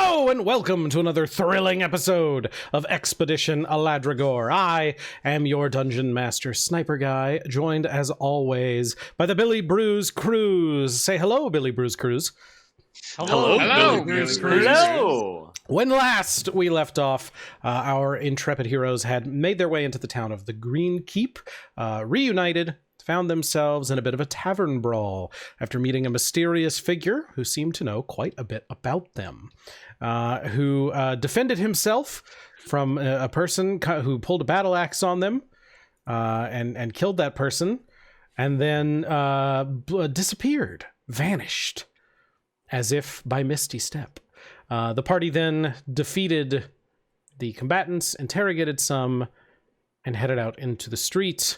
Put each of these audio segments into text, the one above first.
Hello and welcome to another thrilling episode of Expedition Aladragor. I am your dungeon master, SniperGuy, joined as always by the Billy Brews Crews. Say hello, Billy Brews Crews. Hello, Hello, Brews. Hello. When last we left off, our intrepid heroes had made their way into the town of the Green Keep, reunited, found themselves in a bit of a tavern brawl after meeting a mysterious figure who seemed to know quite a bit about them, who defended himself from a person who pulled a battle axe on them and killed that person, and then disappeared, vanished, as if by misty step. The party then defeated the combatants, interrogated some, and headed out into the street.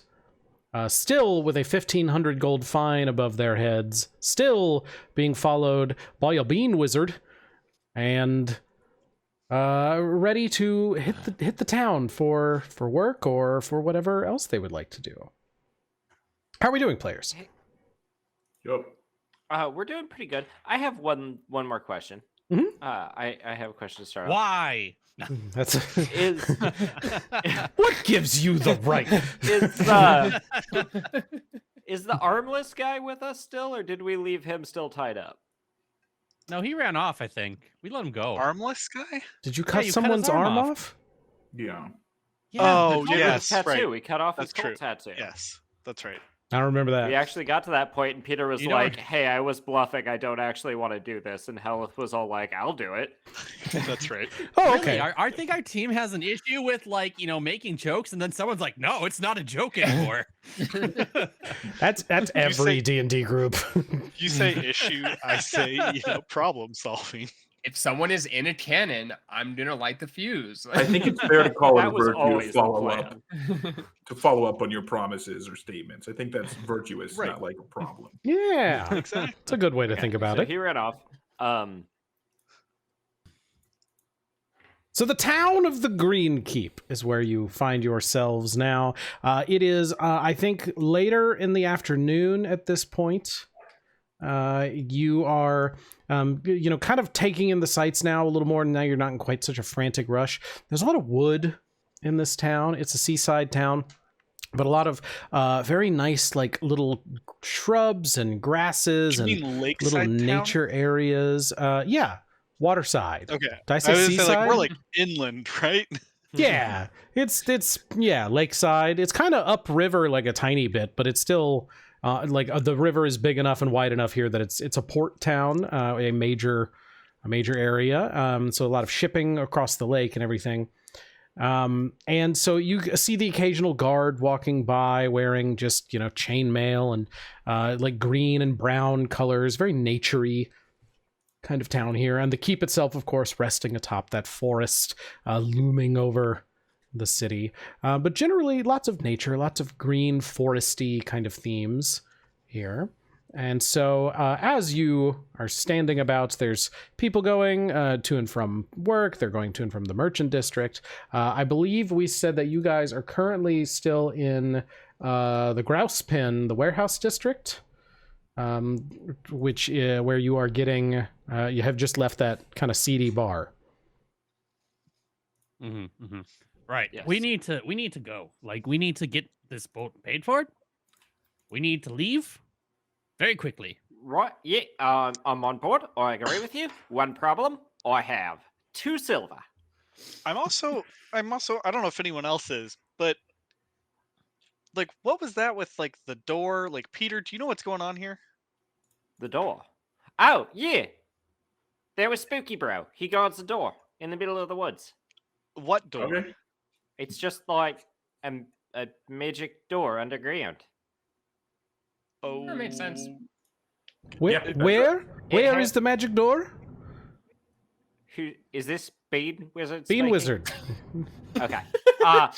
Still with a 1,500 gold fine above their heads, still being followed by a bean wizard, and ready to hit the town for work or for whatever else they would like to do. How are we doing, players? Yep. We're doing pretty good. I have one more question. Mhm. I have a question to start off. Why? That's Is what gives you the right? is the armless guy with us still, or did we leave him still tied up? No, he ran off, I think. We let him go. Armless guy? Did you cut you cut someone's his arm arm off. off? Yeah. Yeah, His yes, tattoo. right. We cut off That's his true. cold tattoo. Yes, that's right. I don't remember that. We actually got to that point, and Peter was You know like, what- "Hey, I was bluffing. I don't actually want to do this." And Hellyth was all like, "I'll do it." That's right. Oh, Really? okay. I think our team has an issue with, like, making jokes, and then someone's like, no, it's not a joke anymore. That's every say- D&D group. You say issue, I say, problem solving. If someone is in a cannon, I'm gonna light the fuse. I think it's fair to call it a That was virtue always to the follow plan. to follow up on your promises or statements. I think that's virtuous, Right. not like a problem. Yeah, Exactly. it's a good way to think about So it. he ran off. So the town of the Green Keep is where you find yourselves now. It is, I think, later in the afternoon at this point. You are, kind of taking in the sights now a little more. Now you're not in quite such a frantic rush. There's a lot of wood in this town. It's a seaside town, but a lot of very nice, like, little shrubs and grasses You and mean lakeside little town? nature areas. Yeah, waterside. Okay. Did I say was gonna seaside? say, like, we're like inland, right? Yeah, it's lakeside. It's kind of upriver like a tiny bit, but it's still the river is big enough and wide enough here that it's a port town, a major area. So a lot of shipping across the lake and everything. And so you see the occasional guard walking by wearing just chainmail and like green and brown colors, very naturey kind of town here. And the keep itself, of course, resting atop that forest, looming over the city. But generally, lots of nature, lots of green, foresty kind of themes here. And so as you are standing about, there's people going to and from work. They're going to and from the merchant district. I believe we said that you guys are currently still in the Grouse Pen, the warehouse district, which where you are getting, you have just left that kind of seedy bar. Right. Yes. We need to go. Like, we need to get this boat paid for. We need to leave very quickly. Right, yeah, I'm on board. I agree with you. One problem, I have 2 silver. I'm also, I don't know if anyone else is, but like, what was that with like the door? Like, Peter, do you know what's going on here? The door. Oh, yeah. There was Spooky Bro. He guards the door in the middle of the woods. What door? Okay. It's just like a magic door underground. Oh, That makes sense. Where Yeah, that's where It is has- the magic door? Who is this Bean Wizard? Bean speaking? Wizard. Okay. Oh,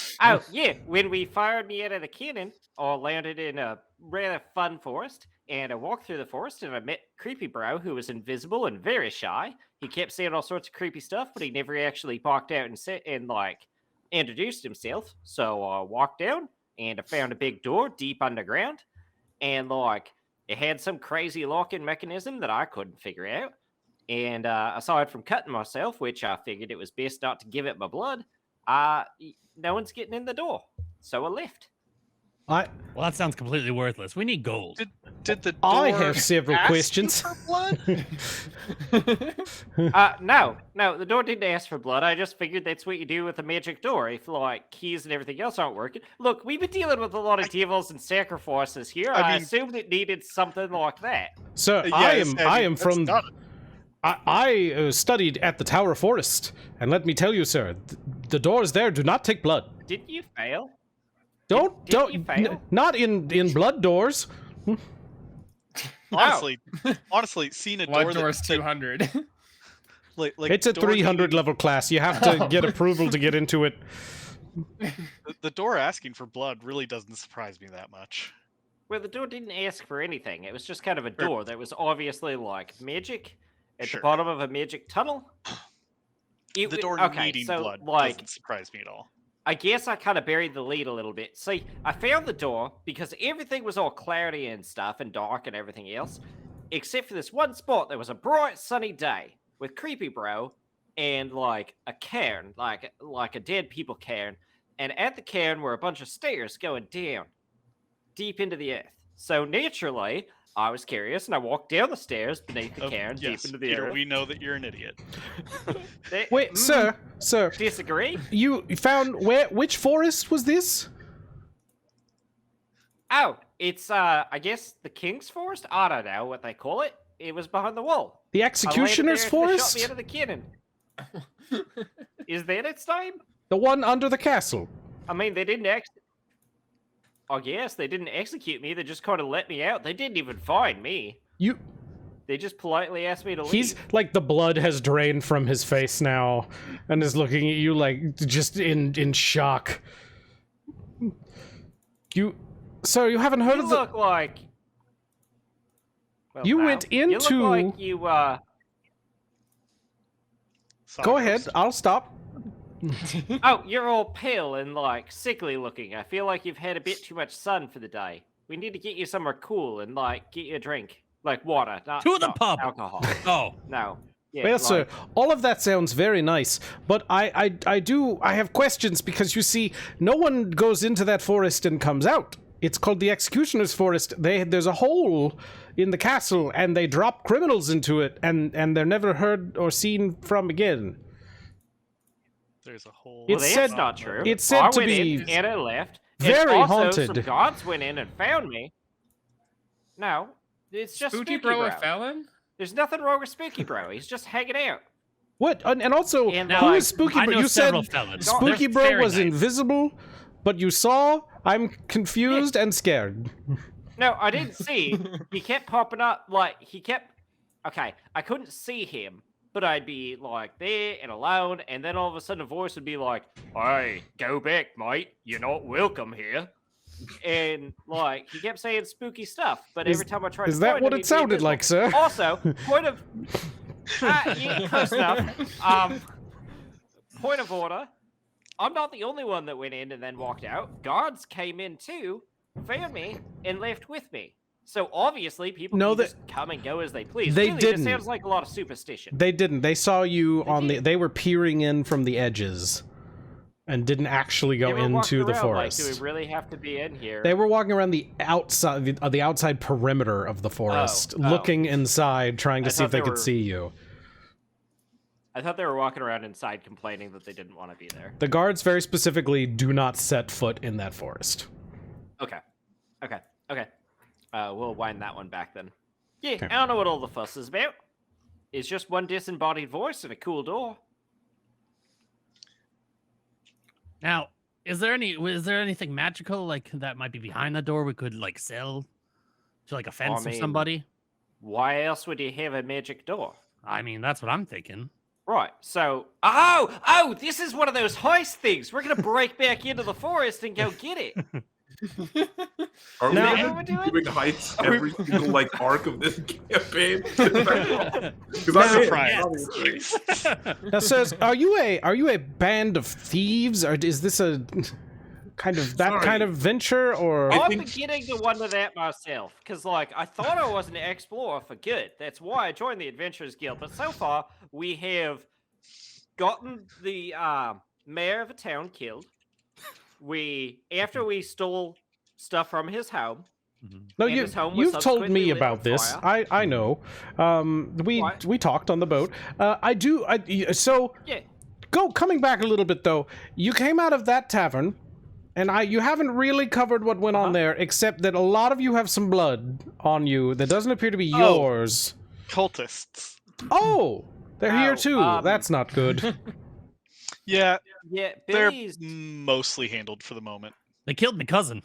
yeah. When we fired me out of the cannon, I landed in a rather fun forest, and I walked through the forest, and I met Creepy Bro, who was invisible and very shy. He kept saying all sorts of creepy stuff, but he never actually walked out and introduced himself. So I walked down, and I found a big door deep underground, and it had some crazy locking mechanism that I couldn't figure out. And aside from cutting myself, which I figured it was best not to give it my blood, no one's getting in the door. So I left. Well, that sounds completely worthless. We need gold. Did the door I have several ask you questions. for blood? No, the door didn't ask for blood. I just figured that's what you do with a magic door if, like, keys and everything else aren't working. Look, we've been dealing with a lot of devils and sacrifices here. I assumed it needed something like that. Sir, Yes, I am that's from. not- I studied at the Tower Forest, and let me tell you, sir, the doors there do not take blood. Didn't you fail? Don't Didn't you fail? not in blood doors. Honestly, seeing a Blood door door is that 200. like It's a door 300 needing- level class. You have to get approval to get into it. The door asking for blood really doesn't surprise me that much. Well, the door didn't ask for anything. It was just kind of a door that was obviously like magic at Sure. the bottom of a magic tunnel. The door needing blood doesn't surprise me at all. I guess I kind of buried the lead a little bit. See, I found the door because everything was all cloudy and stuff and dark and everything else, except for this one spot. There was a bright sunny day with Creepy Bro and like a cairn, like a dead people cairn, and at the cairn were a bunch of stairs going down deep into the earth. So naturally, I was curious and I walked down the stairs beneath the cairn Yes, deep into the Peter, earth. we know that you're an idiot. Wait, sir, Disagree? you found which forest was this? Oh, it's I guess the King's Forest. I don't know what they call it. It was behind the wall. The I landed Executioner's there and they shot Forest? me out of the cannon. Is that its name? The one under the castle. I mean, they didn't I guess they didn't execute me. They just kind of let me out. They didn't even find me. They just politely asked me to leave. He's like, the blood has drained from his face now and is looking at you like just in shock. Sir, you haven't heard You of the look like. Well, You no. went You look into- like you Go ahead, I'll stop. Oh, you're all pale and like sickly looking. I feel like you've had a bit too much sun for the day. We need to get you somewhere cool and like get you a drink, like water, not To the not pub. alcohol. Oh, No. Yeah, Well, like, sir, all of that sounds very nice, but I have questions because you see, no one goes into that forest and comes out. It's called the Executioner's Forest. There's a hole in the castle, and they drop criminals into it, and they're never heard or seen from again. There's a whole. It Well, that's said- not true. it said I to went be in, and I left. very and also, haunted. Some guards went in and found me. No, it's just Spooky Spooky Bro a felon? There's nothing wrong with Spooky Bro. He's just hanging out. What? And also, And, who like, is Spooky I Bro? know You said several felons. Spooky They're Bro very was nice. invisible, but you saw? I'm confused and scared. No, I didn't see. He kept popping up. Okay, I couldn't see him, but I'd be like there and alone, and then all of a sudden a voice would be like, "Hey, go back, mate. You're not welcome here." And like he kept saying spooky stuff, but every time I tried Is to that find what him, it he'd be sounded invisible. like, sir? Also, point of yeah, close enough. Point of order. I'm not the only one that went in and then walked out. Guards came in too, found me, and left with me. So obviously, people No, can just come and go as they please. they really, didn't. This sounds like a lot of superstition. They didn't. They saw you on the. did. They were peering in from the edges, and didn't actually go They were walking into the around forest. Like, do we really have to be in here? They were walking around the outside perimeter of the forest, oh. looking inside, trying to I see if thought they they could were- see you. I thought they were walking around inside complaining that they didn't want to be there. The guards very specifically do not set foot in that forest. Okay. We'll wind that one back then. Yeah, Okay. I don't know what all the fuss is about. It's just one disembodied voice and a cool door. now is there anything magical like that might be behind the door we could like sell to like a fence or mean- somebody? Why else would you have a magic door? I mean, that's what I'm thinking. Right, so... Oh, this is one of those heist things. We're going to break back into the forest and go get it. Are we Now- gonna be doing heights every single like arc of this campaign? Because Now- I'm Surprise. Now, says, are you a band of thieves, or is this a? kind of that Sorry. kind of venture, or I'm think- beginning to wonder that myself, because like I thought I was an explorer for good. That's why I joined the Adventurers Guild. But so far, we have gotten the mayor of a town killed. After we stole stuff from his home. no, and his home was you've told subsequently me lit about on this. fire. I know. What? We talked on the boat. So Yeah. coming back a little bit though. You came out of that tavern, and you haven't really covered what went on there, except that a lot of you have some blood on you that doesn't appear to be Oh. yours. Cultists. Oh, they're here Oh, too. That's not good. Yeah, Yeah, they're Billy's. mostly handled for the moment. They killed my cousin.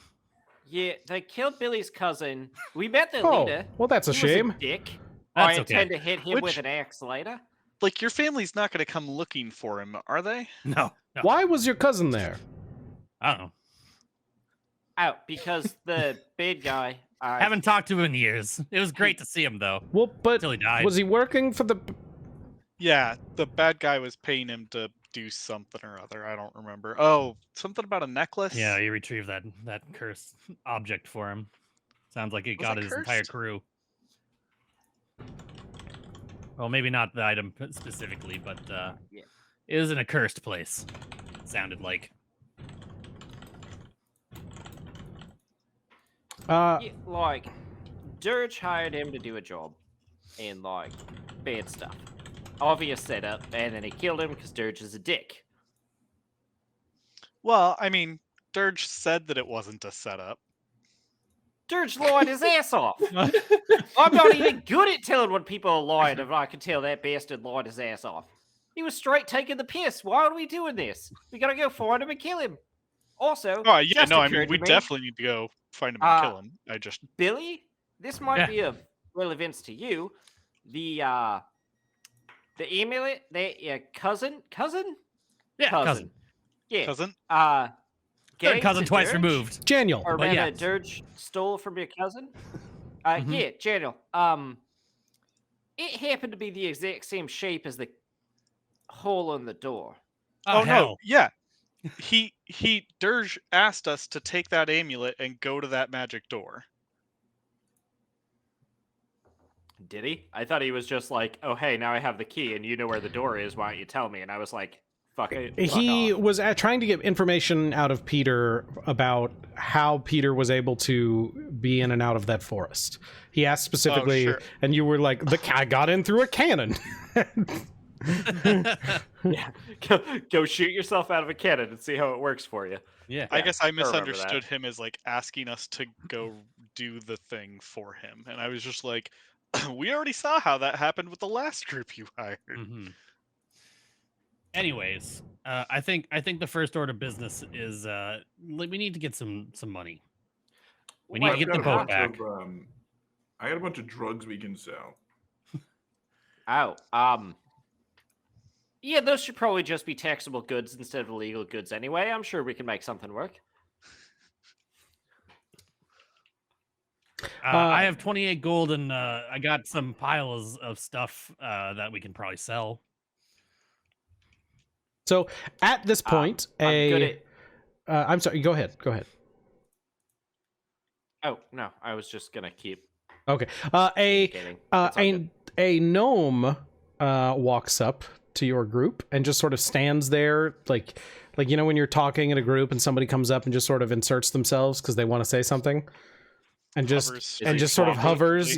Yeah, they killed Billy's cousin. We met the Oh, leader. well, that's a He was shame. dick. That's I okay. intend to hit him with Which- an axe later. Like, your family's not going to come looking for him, are they? No. Why was your cousin there? I don't know. Out because the bad guy. Haven't talked to him in years. It was great to see him though. Well, but Until he died. was he working for the? Yeah, the bad guy was paying him to do something or other. I don't remember. Oh, something about a necklace? Yeah, he retrieved that cursed object for him. Sounds like it Was got it his entire cursed? crew. Well, maybe not the item specifically, but Yeah. it was in a cursed place. Sounded like. Yeah, like, Dirge hired him to do a job. And, like, bad stuff. Obvious setup, and then he killed him because Dirge is a dick. Well, I mean, Dirge said that it wasn't a setup. Dirge lied his ass off. I'm not even good at telling when people are lying if I can tell that bastard lied his ass off. He was straight taking the piss. Why are we doing this? We gotta go find him and kill him. Also, Oh, yeah, just no, I mean, occurred we to me, definitely need to go find him and kill him. I just... Billy, this might Yeah. be of relevance to you. The amulet that your cousin? Yeah, cousin. Yeah. Cousin? Third gave cousin to twice Dirge, removed. Daniel. Or But rather, yeah. Dirge stole from your cousin. Mhm. Yeah, Daniel. It happened to be the exact same shape as the hole in the door. Oh, no, hell. yeah. Dirge asked us to take that amulet and go to that magic door. Did he? I thought he was just like, oh, hey, now I have the key and you know where the door is. Why don't you tell me? And I was like, fuck it. fuck He off. was trying to get information out of Peter about how Peter was able to be in and out of that forest. He asked specifically, sure. and you were like, "The guy got in through a cannon." Yeah. Go shoot yourself out of a cannon and see how it works for you. Yeah. I guess I remember that. misunderstood him as like asking us to go do the thing for him. And I was just like, we already saw how that happened with the last group you hired. Mhm. Anyways, I think the first order of business is we need to get some money. We need to Wait, get the I've got a boat bunch back. of, I got a bunch of drugs we can sell. Yeah, those should probably just be taxable goods instead of illegal goods anyway. I'm sure we can make something work. I have 28 gold, and I got some piles of stuff that we can probably sell. So at this point, I'm good at. I'm sorry. Go ahead. Oh no, I was just gonna keep Okay. kidding. It's all good. A gnome walks up to your group and just sort of stands there, like you know when you're talking in a group and somebody comes up and just sort of inserts themselves because they want to say something, and just Hovers and he just sort of swamping? hovers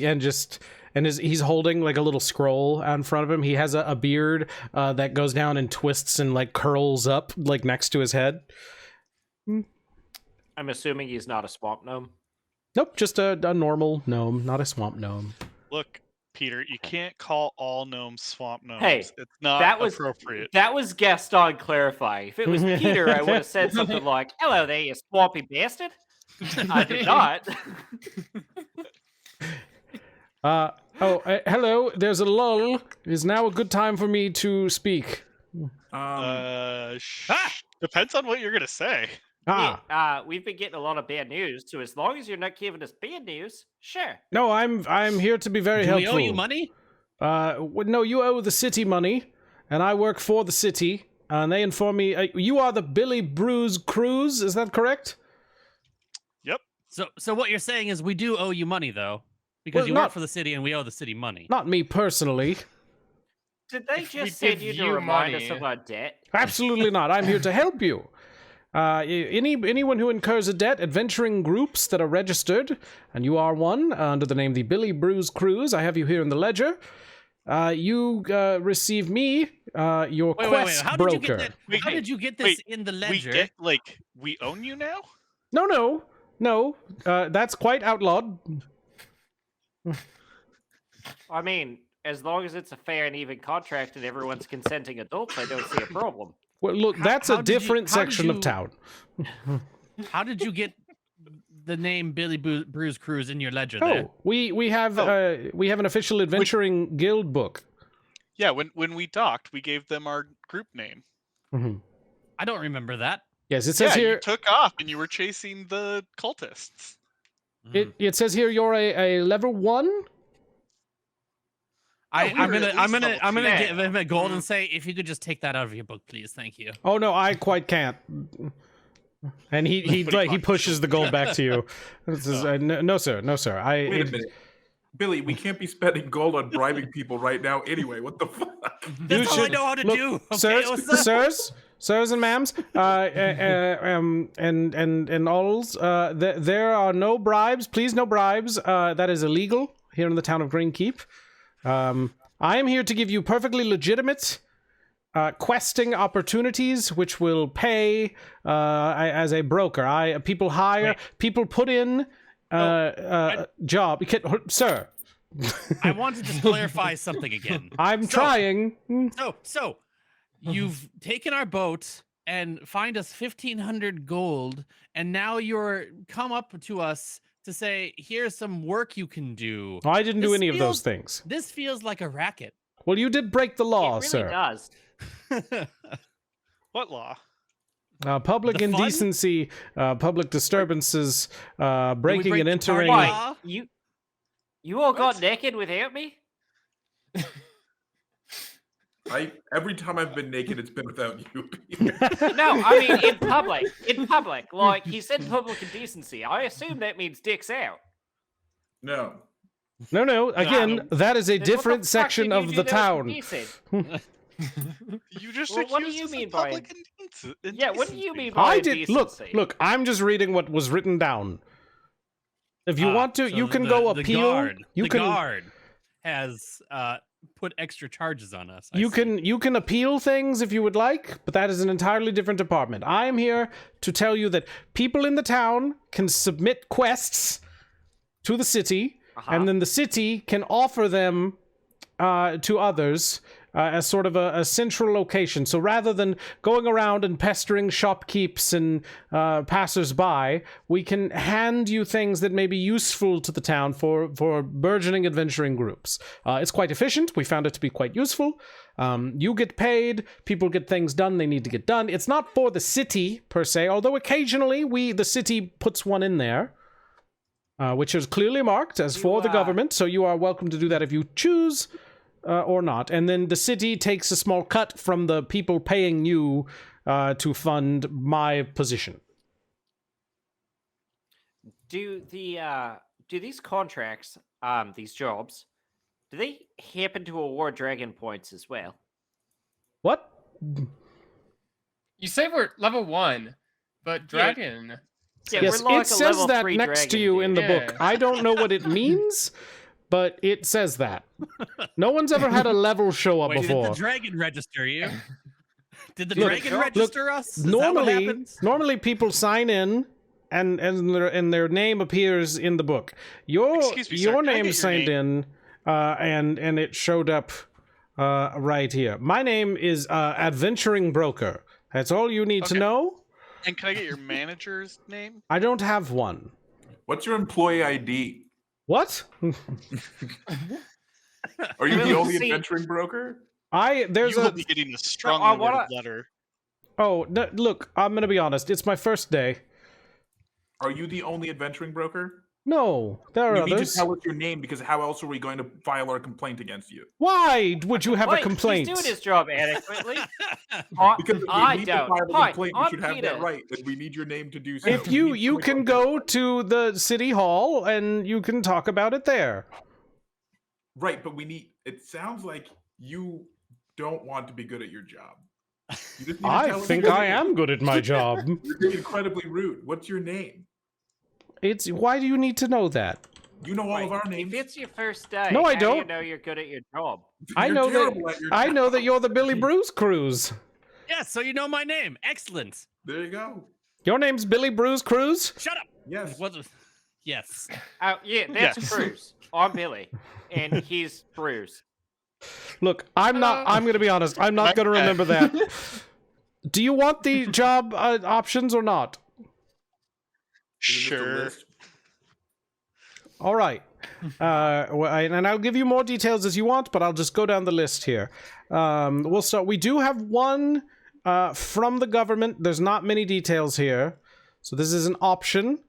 and he's holding like a little scroll out in front of him. He has a beard that goes down and twists and like curls up like next to his head. I'm assuming he's not a swamp gnome. Nope, just a normal gnome, not a swamp gnome. Look, Peter, you can't call all gnomes swamp gnomes. Hey, it's not that was appropriate. That was Gaston clarifying. If it was Peter, I would have said something like, "Hello there, you swampy bastard." I did not. Hello. There's a lull. Is now a good time for me to speak? Depends on what you're gonna say. Ah, We've been getting a lot of bad news, so as long as you're not giving us bad news, sure. no, I'm here to be very Do we helpful. owe you money? No, you owe the city money, and I work for the city, and they inform me you are the Billy Brews Cruise. Is that correct? Yep. So what you're saying is we do owe you money, though, because Well, you not- work for the city and we owe the city money. Not me personally. Did they If we just send give you to you remind us money- of our debt? Absolutely not. I'm here to help you. Anyone who incurs a debt, adventuring groups that are registered, and you are one under the name the Billy Brews Cruise. I have you here in the ledger. You receive me, your quest How broker. did you get that? Wait, How wait, did you get this wait, in the We ledger? get we own you now? No. That's quite outlawed. I mean, as long as it's a fair and even contract and everyone's consenting adults, I don't see a problem. Well, look, that's how a did you- different how did section of you- town. How did you get the name Billy Brews Cruise in your ledger there? Oh, we have an official adventuring guild book. Yeah, when we docked, we gave them our group name. Mhm. I don't remember that. Yes, it says Yeah, here. you took off and you were chasing the cultists. It says here you're a level 1. I'm we were at gonna least I'm level gonna two. give him a gold and say, if you could just take that out of your book, please, thank you. Oh no, I quite can't. And he pushes the gold back to you. This is, no sir. Wait a minute. Billy, we can't be spending gold on bribing people right now anyway. What the fuck? That's all I should- know how to look, do. Okay, sirs and ma'ams, and alls, there are no bribes. Please, no bribes. That is illegal here in the town of Greenkeep. I am here to give you perfectly legitimate questing opportunities, which will pay as a broker. People hire, people put in job. Sir, I want to just clarify something again. I'm trying. So you've taken our boat and find us 1,500 gold, and now you're come up to us to say, here's some work you can do. I didn't do This any of those feels- things. This feels like a racket. Well, you did break the law, it really sir. does. What law? Public The fun? indecency, public disturbances, breaking break and the entering. party? Why? You all got naked without me? Every time I've been naked, it's been without you. No, I mean in public. In public. Like, he said public indecency. I assume that means dicks out. No. No. Again, that is a Then what different the fuck section did you of do the that was town. indecent? You just Well, what do accused you us of mean by public Yeah, what do you indecency. mean by I did. Look. indecency? I'm just reading what was written down. If you want to, So you can the- go the appeal. Guard, You the can. guard has put extra charges on us. I You see. can appeal things if you would like, but that is an entirely different department. I am here to tell you that people in the town can submit quests to the city, and then the city can offer them to others as sort of a central location. So rather than going around and pestering shopkeepers and passers-by, we can hand you things that may be useful to the town for burgeoning adventuring groups. It's quite efficient. We found it to be quite useful. You get paid. People get things done they need to get done. It's not for the city, per se, although occasionally the city puts one in there. Which is clearly marked as for the government, so you are welcome to do that if you choose or not. And then the city takes a small cut from the people paying you to fund my position. Do these contracts, these jobs, do they happen to award dragon points as well? What? You say we're level 1, but dragon. Yeah, Yes, we're like it a says level that 3 next to dragon, you in the dude. book. Yeah. I don't know what it means, but it says that. No one's ever had a level show up Wait, before. did the dragon register you? Did the Look, dragon look, register us? Is that what Normally, happens? people sign in, and their name appears in the book. Excuse me, sir, your can I get name your signed name? in, and it showed up right here. My name is Adventuring Broker. That's all you need to Okay. know. And can I get your manager's name? I don't have one. What's your employee ID? What? Are you the Well, only see- adventuring broker? There's You will a be getting a strongly I wanna- worded letter. look. I'm gonna be honest. It's my first day. Are you the only adventuring broker? No, there are You need to others. tell us your name because how else are we going to file our complaint against you? Why would you have a Wait, complaint? He's doing his job adequately. Because if we I need don't. to file a Hi, complaint, we I'm should have Peter. that right, and we need your name to do so. If you can go to the city hall and you can talk about it there. Right, but we need. It sounds like you don't want to be good at your job. You just need to I tell us think your I name. am good at my job. You're being incredibly rude. What's your name? It's why do you need to know that? You know all of our If names. it's your first day, No, I how do you don't. know you're good at your job? I You're know terrible at your I job. know that you're the Billy Brews Cruise. Yes, so you know my name. Excellent. There you go. Your name's Billy Brews Cruise? Shut up. Yes. What? Yes. Oh, yeah, that's Yes. Brews. I'm Billy, and he's Brews. Look, I'm going to be honest. I'm not going to remember that. Do you want the job options or not? Is it just a Sure. list? All right. And I'll give you more details as you want, but I'll just go down the list here. We'll start. We do have one from the government. There's not many details here. So this is an option.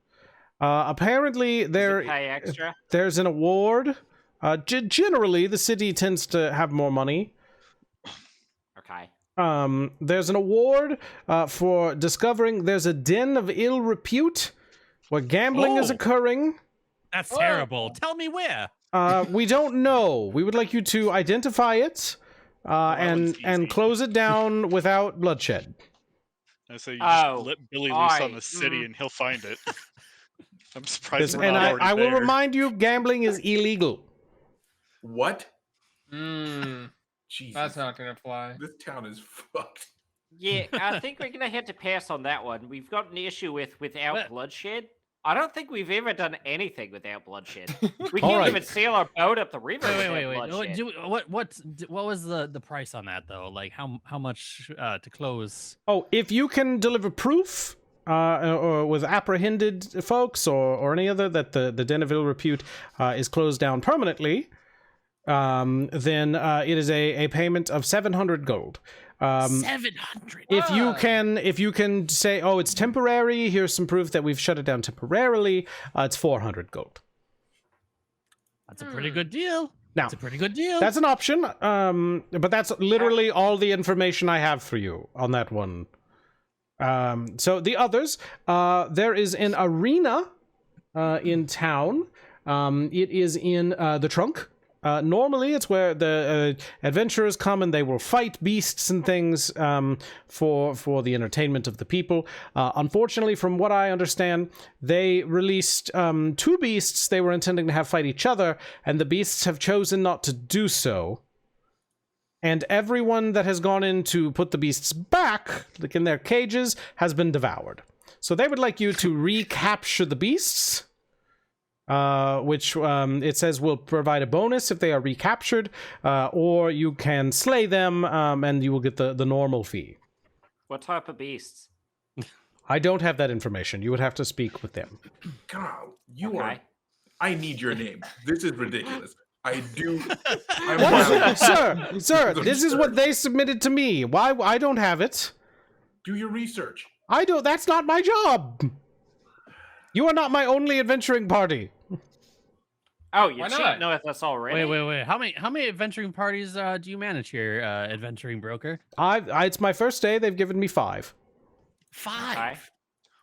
Apparently, Does there it pay extra? there's an award. Generally, the city tends to have more money. Okay. There's an award for discovering there's a den of ill repute where gambling is Oh. occurring. That's terrible. Tell me where. We don't know. We would like you to identify it one's easy. and close it down without bloodshed. And so you just Oh, let Billy loose on I- the city and he'll find it. I'm surprised we're And not already I will there. remind you, gambling is illegal. What? Jesus. That's not gonna fly. This town is fucked. Yeah, I think we're gonna have to pass on that one. We've got an issue without What? bloodshed. I don't think we've ever done anything without bloodshed. We All can't right. even sail our boat up the river. Wait. without What, bloodshed. what was the price on that though? Like how much to close? Oh, if you can deliver proof or with apprehended folks or any other that the Den of Ill Repute is closed down permanently, then it is a payment of 700 gold. 700. If you can say, oh, it's temporary, here's some proof that we've shut it down temporarily, it's 400 gold. That's a pretty good deal. Now, That's a pretty good deal. that's an option, but that's literally all the information I have for you on that one. So the others, there is an arena in town. It is in the trunk. Normally, it's where the adventurers come and they will fight beasts and things for the entertainment of the people. Unfortunately, from what I understand, they released 2 beasts they were intending to have fight each other, and the beasts have chosen not to do so. And everyone that has gone in to put the beasts back, like in their cages, has been devoured. So they would like you to recapture the beasts. Which it says will provide a bonus if they are recaptured, or you can slay them and you will get the normal fee. What type of beasts? I don't have that information. You would have to speak with them. God, you Okay. are. I need your name. This is ridiculous. I do. I'm wild. Sir, this is what they submitted to me. Why I don't have it? Do your research. I don't. That's not my job. You are not my only adventuring party. Oh, you Why cheating not? with us already? Wait. How many adventuring parties do you manage here, adventuring broker? It's my first day. They've given me 5. 5. Okay.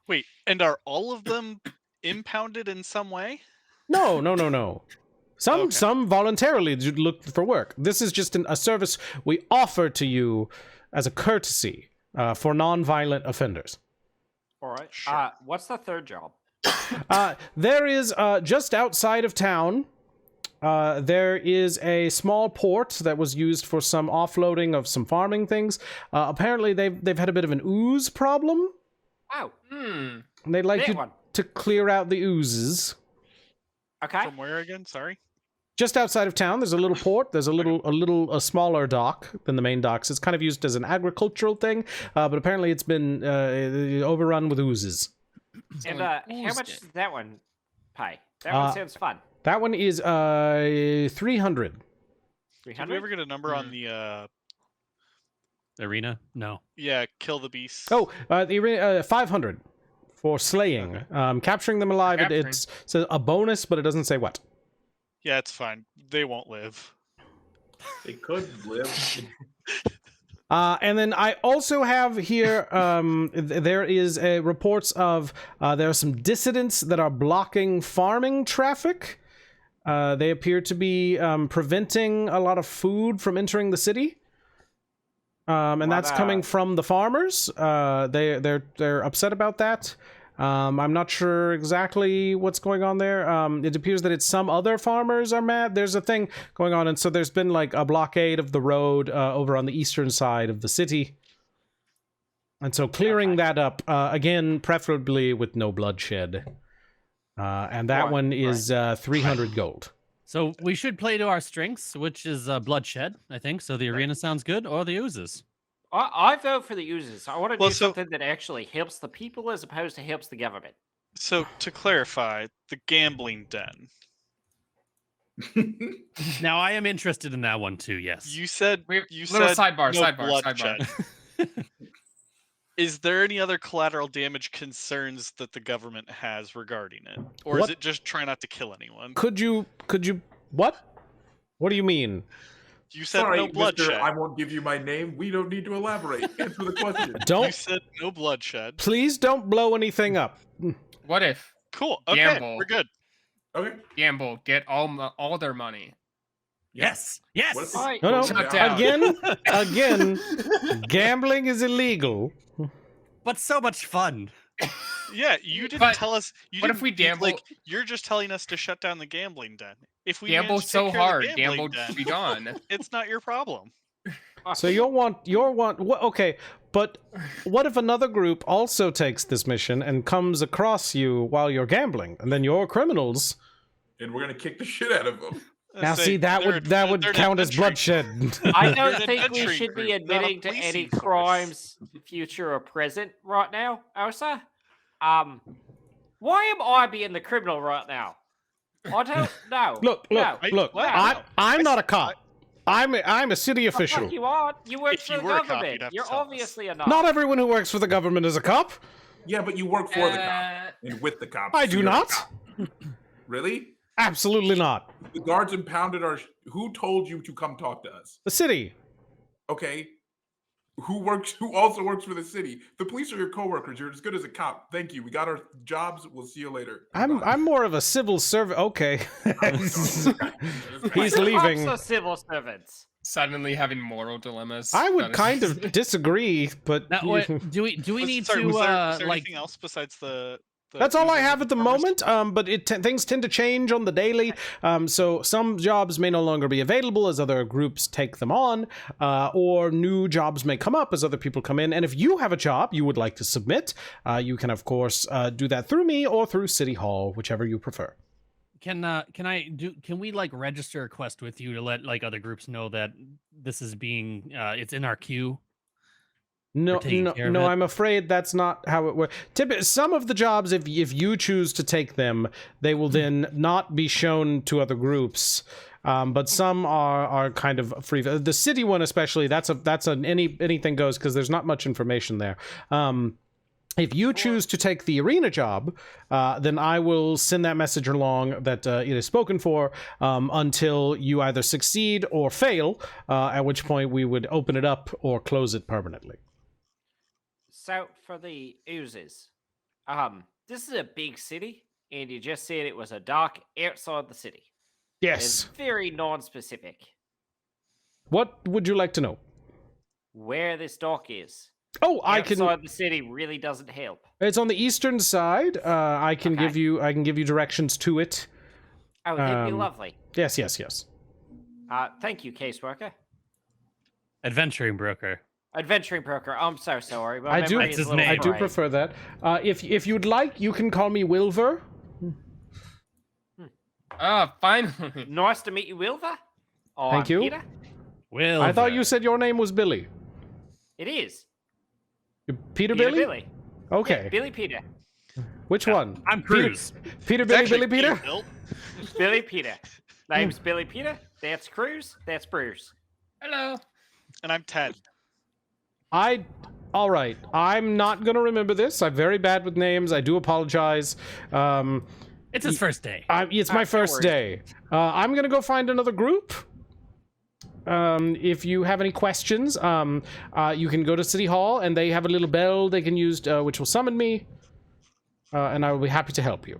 Wait, and are all of them impounded in some way? No. Some Okay. voluntarily look for work. This is just a service we offer to you as a courtesy for non-violent offenders. All right. Sure. What's the third job? There is just outside of town. There is a small port that was used for some offloading of some farming things. Apparently, they've had a bit of an ooze problem. Oh, And they'd like that you one. to clear out the oozes. Okay. From where again? Sorry. Just outside of town, there's a little port. There's a smaller dock than the main docks. It's kind of used as an agricultural thing, but apparently it's been overrun with oozes. And Someone how oozed much it. does that one pay? That one sounds fun. That one is 300. Did we 300? ever get a number on the Arena? No. kill the beast? Oh, the 500 for slaying. Capturing them alive, it's a bonus, but it doesn't say what. Yeah, it's fine. They won't live. They could live. And then I also have here, there is reports of there are some dissidents that are blocking farming traffic. They appear to be preventing a lot of food from entering the city. And that's coming from the farmers. They're upset about that. I'm not sure exactly what's going on there. It appears that it's some other farmers are mad. There's a thing going on, and so there's been like a blockade of the road over on the eastern side of the city. And so clearing that up, again, preferably with no bloodshed. And that one is 300 gold. So we should play to our strengths, which is bloodshed, I think. So the arena sounds good, or the oozes. I vote for the users. I want to Well, do so- something that actually helps the people as opposed to helps the government. So to clarify, the gambling den. Now I am interested in that one too. Yes. You said We you little said sidebar, no sidebar, bloodshed. sidebar. Is there any other collateral damage concerns that the government has regarding it, or What? is it just try not to kill anyone? Could you what? What do you mean? You said Sorry, no bloodshed. Mr. I won't give you my name. We don't need to elaborate. Answer the question. You Don't said no bloodshed. please don't blow anything up. What if Cool. Okay, Gamble. we're good. Okay. gamble get all their money? Yes. What Yes. if- I, No, no. Shut down. Again, gambling is illegal. But so much fun. Yeah, you didn't But tell us. what if we gamble- Like, you're just telling us to shut down the gambling den. If we Gamble manage to take so care of hard, the gambling gamble den, be gone. it's not your problem. So you'll want okay, but what if another group also takes this mission and comes across you while you're gambling, and then you're criminals? And we're gonna kick the shit out of them. Now, Say see, that would they're an count as adventuring- bloodshed. I They're don't an think we adventuring should be group, not a admitting to any policing force. crimes, future or present, right now, Osa. Why am I being the criminal right now? I don't know. Look, No. look. What? I'm not a cop. I'm a city The official. fuck you are. You work If for you the were a cop, government. you'd have to You're tell us. obviously a not. Not everyone who works for the government is a cop. Yeah, but you work for the cop and with the cops. I so do you're a not. cop. Really? Absolutely not. The guards impounded our. Who told you to come talk to us? The city. Okay. Who also works for the city? The police are your coworkers. You're as good as a cop. Thank you. We got our jobs. We'll see you later. I'm more of a civil servant. Okay. He's The leaving. cops are civil servants. Suddenly having moral dilemmas. I would That is- kind of disagree, but Now, wait, do we need Sorry, to was there like? anything else besides the that's all I users have at the and farmers? moment. But things tend to change on the daily. So some jobs may no longer be available as other groups take them on, or new jobs may come up as other people come in. And if you have a job you would like to submit, you can of course do that through me or through City Hall, whichever you prefer. Can we like register a quest with you to let like other groups know that this is being it's in our queue? No, taking no, care of no. it? I'm afraid that's not how it works. Some of the jobs, if you choose to take them, they will then not be shown to other groups. But some are kind of free. The city one, especially, that's an anything goes because there's not much information there. If you choose to take the arena job, then I will send that message along that it is spoken for until you either succeed or fail, at which point we would open it up or close it permanently. So for the oozes, this is a big city, and you just said it was a dock outside the city. Yes. It's very non-specific What would you like to know? where this dock is. Oh, I can. Outside the city really doesn't help. It's on the eastern side. I can Okay. give you directions to it. Oh, that'd be Um, lovely. Yes. Thank you, caseworker. Adventuring broker. Adventuring broker. I'm so sorry, but I do. memory is a little I do frayed. prefer that. If you'd like, you can call me Wilver. Finally. Nice to meet you, Wilver. Oh, Thank I'm you. Peter. Will I thought you said your name was Billy. It is. Peter Peter Billy. Billy. Okay. Yeah, Billy Peter. Which one? I'm Cruz. Peter It's Billy actually Billy Peter. Bill. Billy Peter. Name's Billy Peter. That's Cruz. That's Brews. Hello. And I'm Ted. All right. I'm not gonna remember this. I'm very bad with names. I do apologize. It's his first day. It's my first day. I'm gonna go find another group. If you have any questions, you can go to City Hall, and they have a little bell they can use, which will summon me, and I will be happy to help you.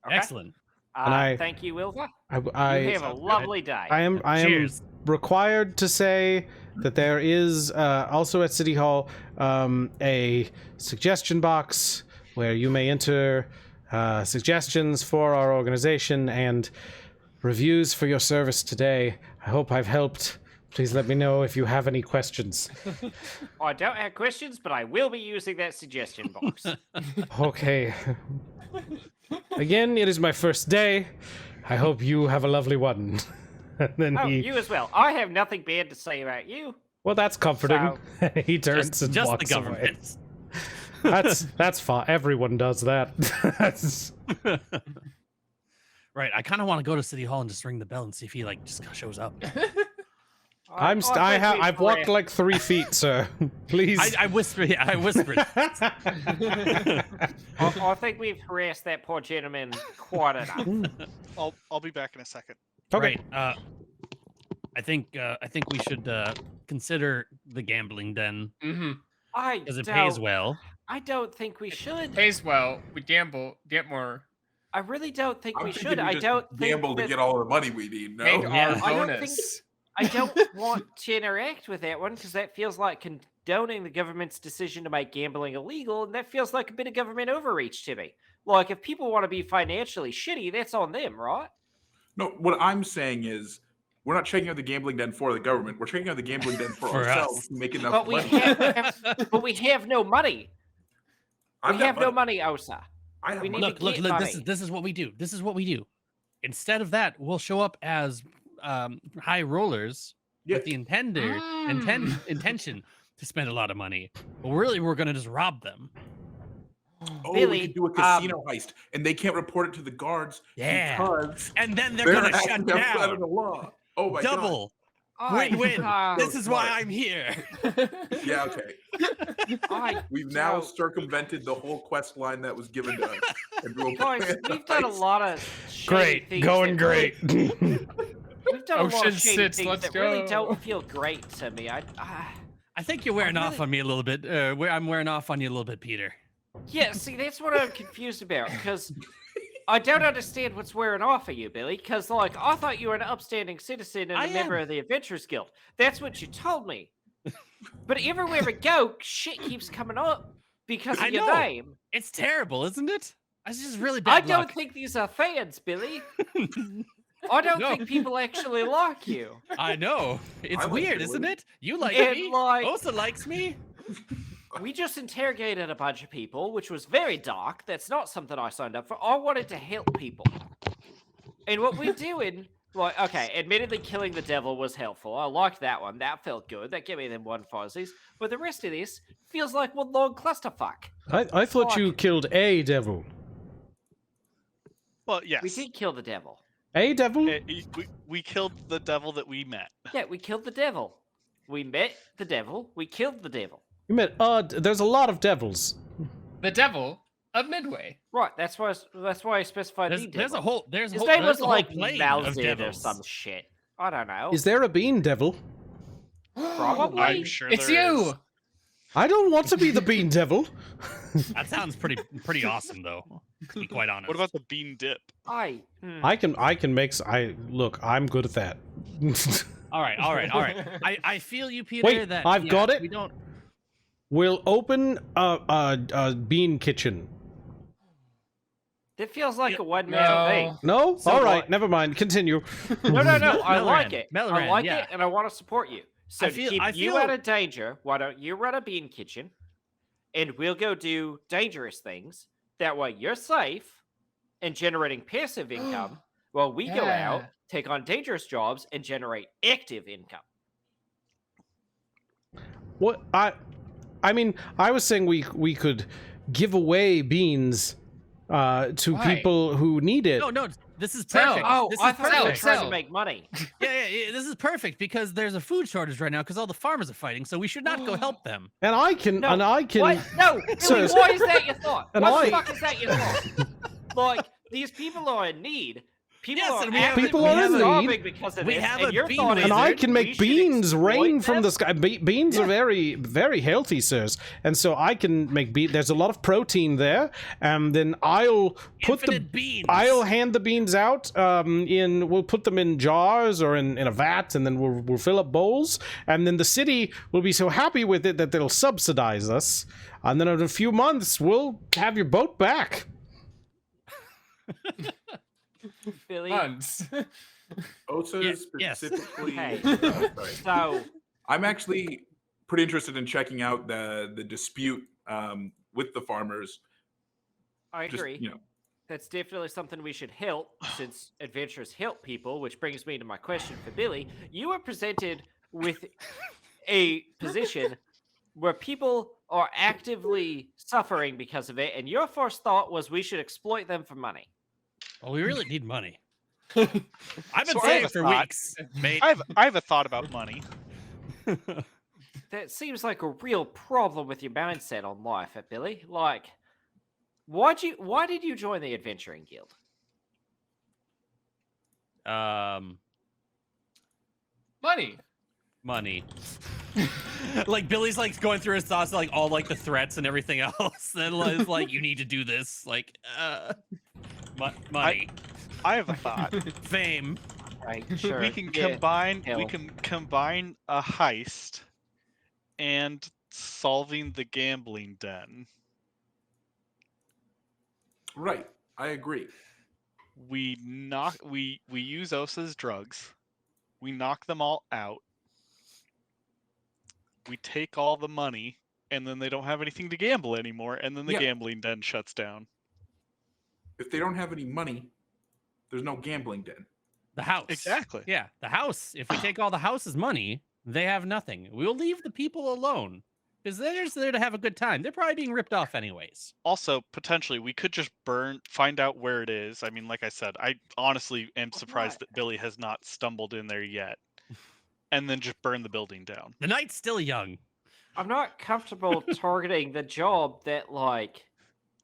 Okay. Excellent. And thank you, Wilva. I You have a lovely day. I am Cheers. required to say that there is also at City Hall a suggestion box where you may enter suggestions for our organization and reviews for your service today. I hope I've helped. Please let me know if you have any questions. I don't have questions, but I will be using that suggestion box. Okay. Again, it is my first day. I hope you have a lovely one. And then Oh, he, you as well. I have nothing bad to say about you. well, that's comforting. He turns and Just the walks away. government. That's fine. Everyone does that. That's... Right. I kind of want to go to City Hall and just ring the bell and see if he like just shows up. I've walked like 3 feet, sir. Please. I whispered. Yeah, I whispered. I think we've harassed that poor gentleman quite enough. I'll be back in a second. Okay. Right. I think we should consider the gambling den Mm-hmm. because it pays well. I don't think we should. Pays well. We gamble, get more. I really don't think I'm we thinking should. I just don't think gamble to that- get all the money we need. No. Make Yeah. our I don't bonus. I don't want to interact with that one because that feels like condoning the government's decision to make gambling illegal, and that feels like a bit of government overreach to me. Like, if people want to be financially shitty, that's on them, right? No, what I'm saying is we're not checking out the gambling den for the government. We're checking out the gambling den for For ourselves us. to make enough But we money. but we have no money. I've We got have no money, Osa. I have we money. need to Look! get This money. is what we do. This is what we do. Instead of that, we'll show up as high rollers Yeah. with the intention to spend a lot of money. But really, we're gonna just rob them. Oh, Billy, we could do a casino heist, and they can't report it to the guards Yeah. because And then they're they're gonna shut acting outside of down. the law. Oh my god. Double I- win-win. This is why smart. I'm here. Yeah, okay. I We've now No. circumvented the whole quest line that was given to us. And we'll Guys, plan the we've done a heist. lot of shady Great. things Going that great. We've done a lot Ocean of shady sits, things let's that really go. don't feel great to me. I think you're wearing off really- on me a little bit. I'm wearing off on you a little bit, Peter. Yeah, see, that's what I'm confused about because I don't understand what's wearing off of you, Billy. Because like I thought you were an upstanding citizen and I a member am. of the Adventurers Guild. That's what you told me. But everywhere we go, shit keeps coming up because of I your know. name. It's terrible, isn't it? It's just really I bad don't luck. think these are fans, Billy. I don't No. think people actually like you. I know. It's like weird, it, isn't Willie. it? You like And, me. like- Osa likes me. We just interrogated a bunch of people, which was very dark. That's not something I signed up for. I wanted to help people. And what we're doing, like, okay, admittedly killing the devil was helpful. I liked that one. That felt good. That gave me them 1 fuzzies. But the rest of this feels like one long clusterfuck. I thought you Fuck. killed a devil. Well, yes. We did kill the devil. A devil? We killed the devil that we met. Yeah, we killed the devil. We met the devil. We killed the devil. You meant there's a lot of devils. The devil of Midway. Right, that's why I specified the devil. There's a whole His whole, name there's was a whole like plane of Malzid or devils. some shit. I don't know. Is there a bean devil? Probably. I'm sure It's there you. is. I don't want to be the bean devil. That sounds pretty awesome, though. To be quite honest. What about the bean dip? I I can make. Look. I'm good at that. All right. I feel you, Peter. Wait, that I've got it. We don't. We'll open a bean kitchen. That feels like a one man No. thing. No. So All right. what? Never mind. Continue. No. I like Melloran, it. I Melloran, like yeah. it, and I want to support you. So I feel- to keep I you feel- out of danger, why don't you run a bean kitchen, and we'll go do dangerous things. That way, you're safe and generating passive income, while we go out, Yeah. take on dangerous jobs, and generate active income. What I mean, I was saying we could give away beans to Why? people who need it. No. This is Sell. perfect. Oh, this I is thought you were perfect. trying Sell. to make money. Yeah, this is perfect because there's a food shortage right now because all the farmers are fighting. So we should not go help them. And I can. No, And I can. What? No, So- Billy, why is that your thought? And What the I- fuck is that your thought? Like, these people are in need. People Yes, are and we have- People actively are in starving need. because of We this, have and a your bean thought is And I that can we make should beans rain exploit from them? the sky. Beans are very, very healthy, sirs. And so I can make there's a lot of protein there. And then I'll put Infinite beans. I'll hand the beans out. We'll put them in jars or in a vat, and then we'll fill up bowls. And then the city will be so happy with it that they'll subsidize us. And then in a few months, we'll have your boat back. Billy. Tons. Osa yes. specifically. Hey. Sorry. So, I'm actually pretty interested in checking out the dispute with the farmers. I Just, agree. That's definitely something we should help, since adventurers help people, which brings me to my question for Billy. You were presented with a position where people are actively suffering because of it, and your first thought was we should exploit them for money. Oh, we really need money. I've been So I saying have it for a thought. weeks, mate. I have a thought about money. That seems like a real problem with your mindset on life, Billy. Like, why did you join the adventuring guild? Money. Money. Like Billy's like going through his thoughts, like all like the threats and everything else. Then it's like you need to do this. Like, money, I have a thought. fame. Right, sure. We can yeah. combine. hell. We can combine a heist and solving the gambling den. Right. I agree. We use Osa's drugs. We knock them all out. We take all the money, and then they don't have anything to gamble anymore, and then the Yeah. gambling den shuts down. If they don't have any money, there's no gambling den. The house. Exactly. Yeah, the house. If we take all the house's money, they have nothing. We'll leave the people alone because they're just there to have a good time. They're probably being ripped off anyways. Also, potentially, we could just find out where it is. I mean, like I said, I honestly am surprised that Billy has not stumbled in there yet. And then just burn the building down. The night's still young. I'm not comfortable targeting the job that like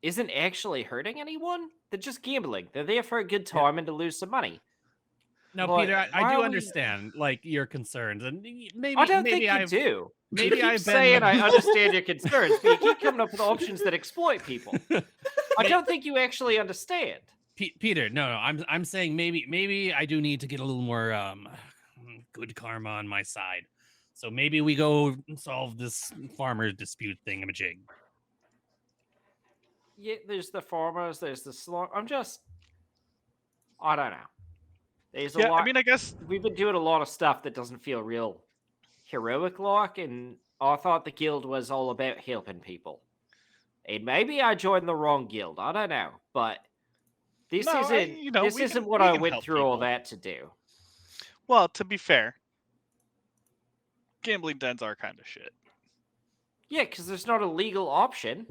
isn't actually hurting anyone. They're just gambling. They're there for a good time and to lose some money. No, Like, Peter, why I are do we- understand like your concerns, and maybe I don't think you I've do. maybe you keep I've been saying I understand your concerns, but you keep coming up with options that exploit people. I don't think you actually understand. Peter, no, I'm saying maybe I do need to get a little more good karma on my side. So maybe we go solve this farmer dispute thingamajig. Yeah, there's the farmers, there's the slaughter. I don't know. There's a Yeah, lot. I mean, I guess We've been doing a lot of stuff that doesn't feel real heroic like, and I thought the guild was all about helping people. And maybe I joined the wrong guild. I don't know, but this No, isn't this we isn't can- what we I can went help through all people. that to do. Well, to be fair, gambling dens are kind of shit. Yeah, because there's not a legal option.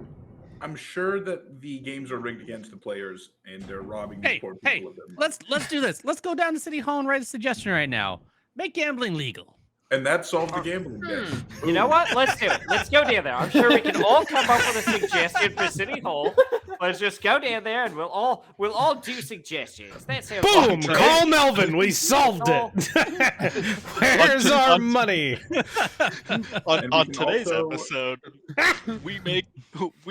I'm sure that the games are rigged against the players and they're robbing these poor people of their money. Let's do this. Let's go down to City Hall and write a suggestion right now. Make gambling legal. And that solved the gambling den. You know what? Let's do it. Let's go down there. I'm sure we can all come up with a suggestion for City Hall. Let's just go down there and we'll all do suggestions. That sounds Boom! like- Call Melvin. We solved it. Where's our money? On And we can today's also- episode, we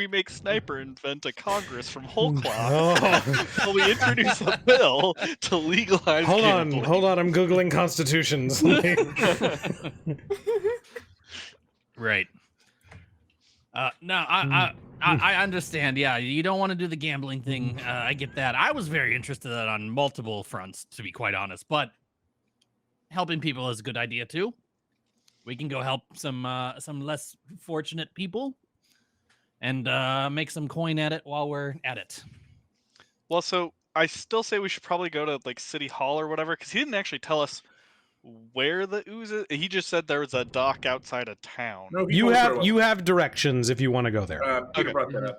make Sniper invent a Congress from whole cloth. Oh. So we introduce a bill to legalize. Hold gambling. on. I'm googling constitutions. Right. No, I understand. Yeah, you don't want to do the gambling thing. I get that. I was very interested in that on multiple fronts, to be quite honest. But helping people is a good idea too. We can go help some less fortunate people, and make some coin at it while we're at it. Well, so I still say we should probably go to like City Hall or whatever, because he didn't actually tell us where the ooze is. He just said there was a dock outside of town. No, he You told us have where it you have directions if you want to go there. was. Peter Okay. brought that up.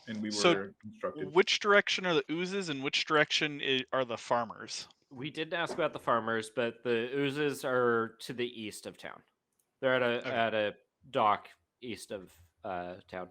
and we So, were instructed. Which direction are the oozes and which direction are the farmers? We didn't ask about the farmers, but the oozes are to the east of town. They're at a dock east of town.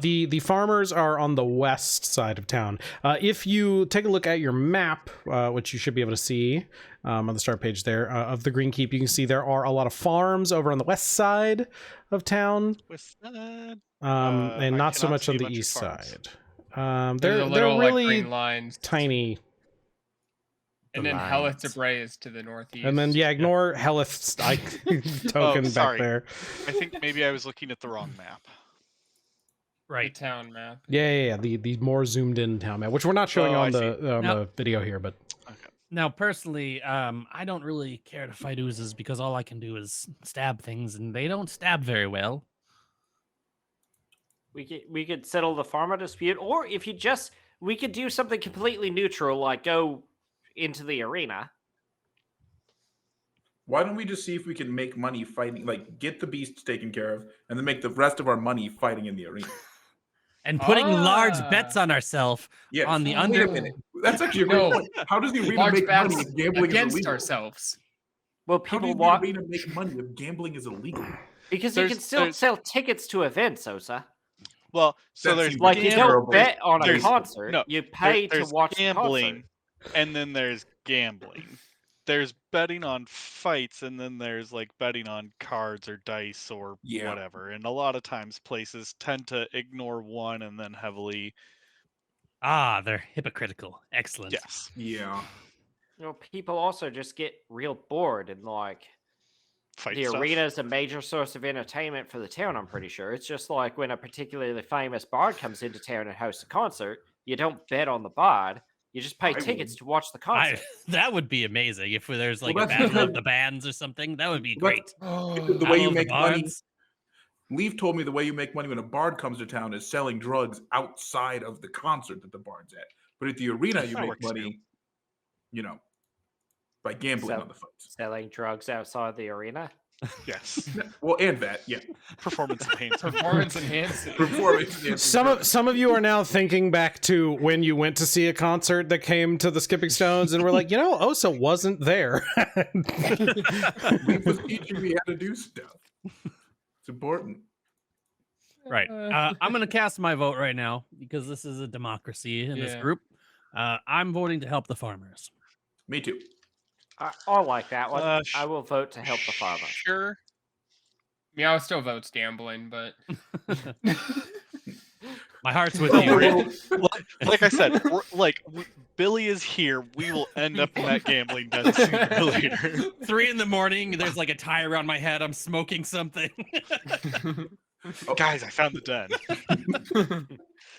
The farmers are on the west side of town. If you take a look at your map, which you should be able to see on the start page there of the Green Keep, you can see there are a lot of farms over on the west side of town, West side. and I not so cannot much see on a the bunch of east farms. side. There's They're a little really like green lines, tiny. and then Hellyth to Bray is to the northeast. And then ignore Hellyth's token back sorry. there. I think maybe I was looking at the wrong map. the Right. town map. Yeah. The more zoomed in town map, which we're not showing Oh, on I the video here, but Now, personally, I don't really care to fight oozes because all I can do is stab things, and they don't stab very well. We could settle the farmer dispute, or if you just we could do something completely neutral, like go into the arena. Why don't we just see if we can make money fighting, like get the beasts taken care of, and then make the rest of our money fighting in the arena? And putting large Ah. bets on ourselves Yeah. on the Wait under. a minute. That's actually a great No. point. How does the arena Large make money bets if gambling is against illegal? ourselves. Well, How people does the want arena make money if gambling is illegal? because you can still there's- sell tickets to events, Osa. Well, so That there's seems Like you Gambling. don't bet on a There's- concert, no, you pay to there's watch the gambling, concert. and then there's gambling. There's betting on fights, and then there's like betting on cards or dice or Yeah. whatever. And a lot of times places tend to ignore one and then heavily Ah, they're hypocritical. Excellent. yes. Yeah. You know, people also just get real bored and like Fight the stuff. arena is a major source of entertainment for the town. I'm pretty sure it's just like when a particularly famous bard comes into town and hosts a concert. You don't bet on the bard; you just pay I tickets would. to watch the concert. That would be amazing if there's like Well, a that's battle of because- the bands or something. That would be Well, great. The Battle way you of the make money. Bards. Leaf told me the way you make money when a bard comes to town is selling drugs outside of the concert that the bard's at. But at the arena, you That make works too. money, by gambling So- on the fights. Selling drugs outside the arena. Yes. Well, and that, yeah. Performance enhancement. Performance enhancing. Performance enhancing some of you are now thinking back to when you went to see a concert that came to the Skipping Stones, and we're like, Osa wasn't there. Leaf was teaching me how to do stuff. It's important. Right. I'm going to cast my vote right now because this is a democracy in this Yeah. group. I'm voting to help the farmers. Me too. I like that one. Sh- I will vote to help the farmer. Sure. Meow still votes gambling, but My heart's with Don't you. worry. Like I said, Billy is here. We will end up in that gambling den sooner or later. 3 a.m. There's like a tie around my head. I'm smoking something. Guys, I found the den.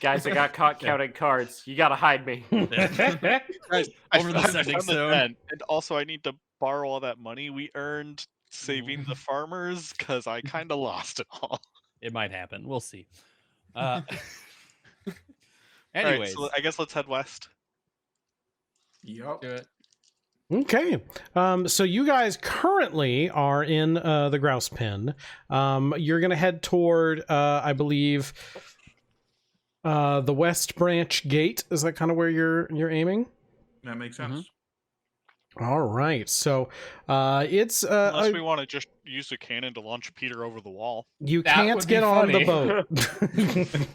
Guys, I got caught counting cards. You gotta hide me. Guys, Over the sending zone. den. And also, I need to borrow all that money we earned saving the farmers because I kind of lost it all. It might happen. We'll see. All right, Anyways, so I guess let's head west. Yep. do it. Okay. So you guys currently are in the grouse pen. You're gonna head toward I believe the West Branch Gate. Is that kind of where you're aiming? That makes sense. All right. So it's Unless we want to just use a cannon to launch Peter over the wall. you That can't would be get on the funny. boat.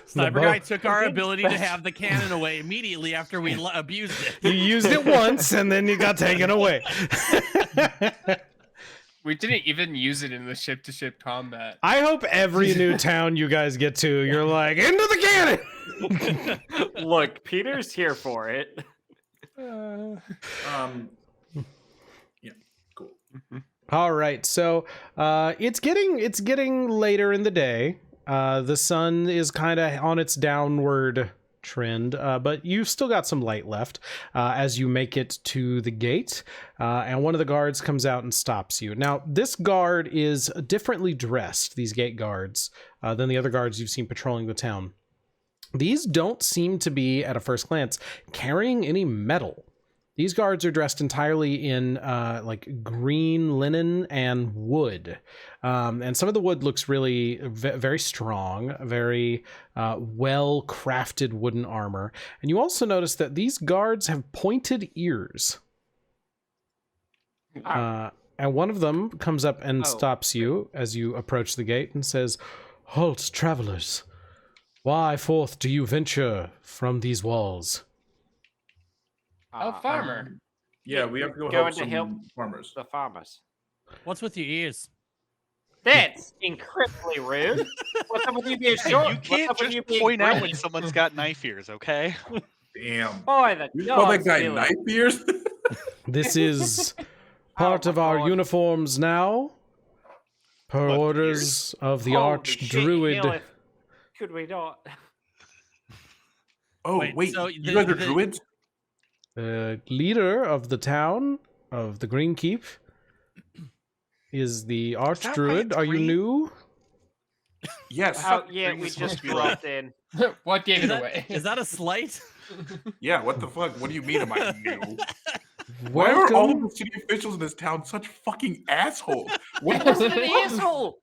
Sniper boat. Guy took our ability to have the cannon away immediately after we abused it. You used it once and then you got taken away. We didn't even use it in the ship-to-ship combat. I hope every new town you guys get to, you're like, into the cannon! Look, Peter's here for it. Yeah, cool. All right, so it's getting later in the day. The sun is kind of on its downward trend, but you've still got some light left as you make it to the gate, and one of the guards comes out and stops you. Now, this guard is differently dressed, these gate guards, than the other guards you've seen patrolling the town. These don't seem to be, at a first glance, carrying any metal. These guards are dressed entirely in like green linen and wood. And some of the wood looks really very strong, very well-crafted wooden armor. And you also notice that these guards have pointed ears. And one of them comes up and stops you as you approach the gate and says, "Halt, travelers. Why forth do you venture from these walls?" Oh, farmer. Yeah, we have to go Going help to some help farmers. the farmers. What's with your ears? That's incredibly rude. What's up with you being short? You can't just point out when someone's got knife ears, okay? Damn. Boy, You call that guy knife ears? This is part of our uniforms now, per What, orders of the Archdruid. Could we not? Oh, wait. so You guys are druids? The leader of the town of the Green Keep is the Archdruid. Are you green? new? Yes. Yeah, Green we was supposed just to be like- dropped in. What gave it away? Is that a slight? Yeah, what the fuck? What do you mean am I new? Why are all of the city officials in this town such fucking assholes? What He wasn't an asshole.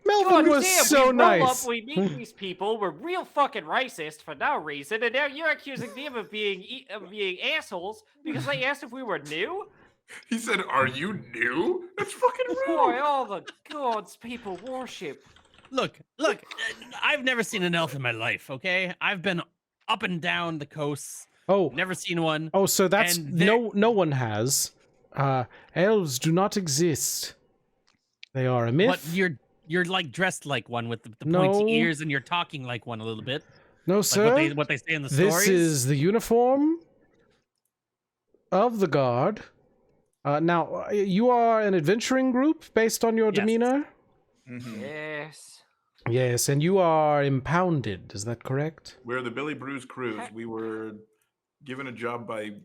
Melvin God was damn, so we roll nice. Up, we meet these people. We're real fucking racist for no reason, and now you're accusing them of being assholes because they asked if we were new. He said, "Are you new?" That's fucking Boy, rude. all the gods people worship. Look, I've never seen an elf in my life, okay? I've been up and down the coasts, Oh, never seen one. oh, so that's And there- no one has. Elves do not exist. They are a myth. But you're like dressed like one with the No. pointy ears, and you're talking like one a little bit. No, Like sir. what they say in the This stories. is the uniform of the guard. Now, you are an adventuring group based on your Yes. demeanor? Mhm. Yes. Yes, and you are impounded. Is that correct? We're the Billy Brews Cruise. We were given a job by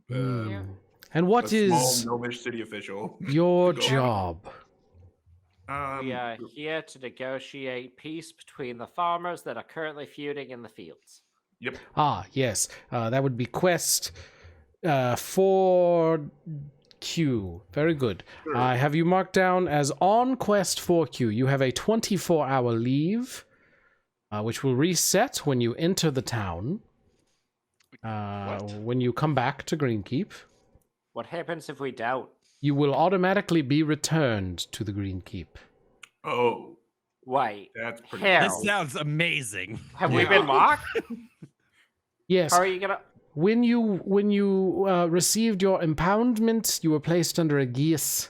Hmm. And what a small is gnomish city official. your Go on. job? We are here to negotiate peace between the farmers that are currently feuding in the fields. Yep. Ah, yes. That would be quest 4Q. Very good. Sure. I have you marked down as on quest 4Q. You have a 24-hour leave, which will reset when you enter the town. When you come back to Greenkeep, What happens if we doubt? you will automatically be returned to the Greenkeep. Oh, Wait, that's pretty. Hell. This sounds amazing. have we Yeah. been mocked? Yes. How are you gonna? When you received your impoundment, you were placed under a geas,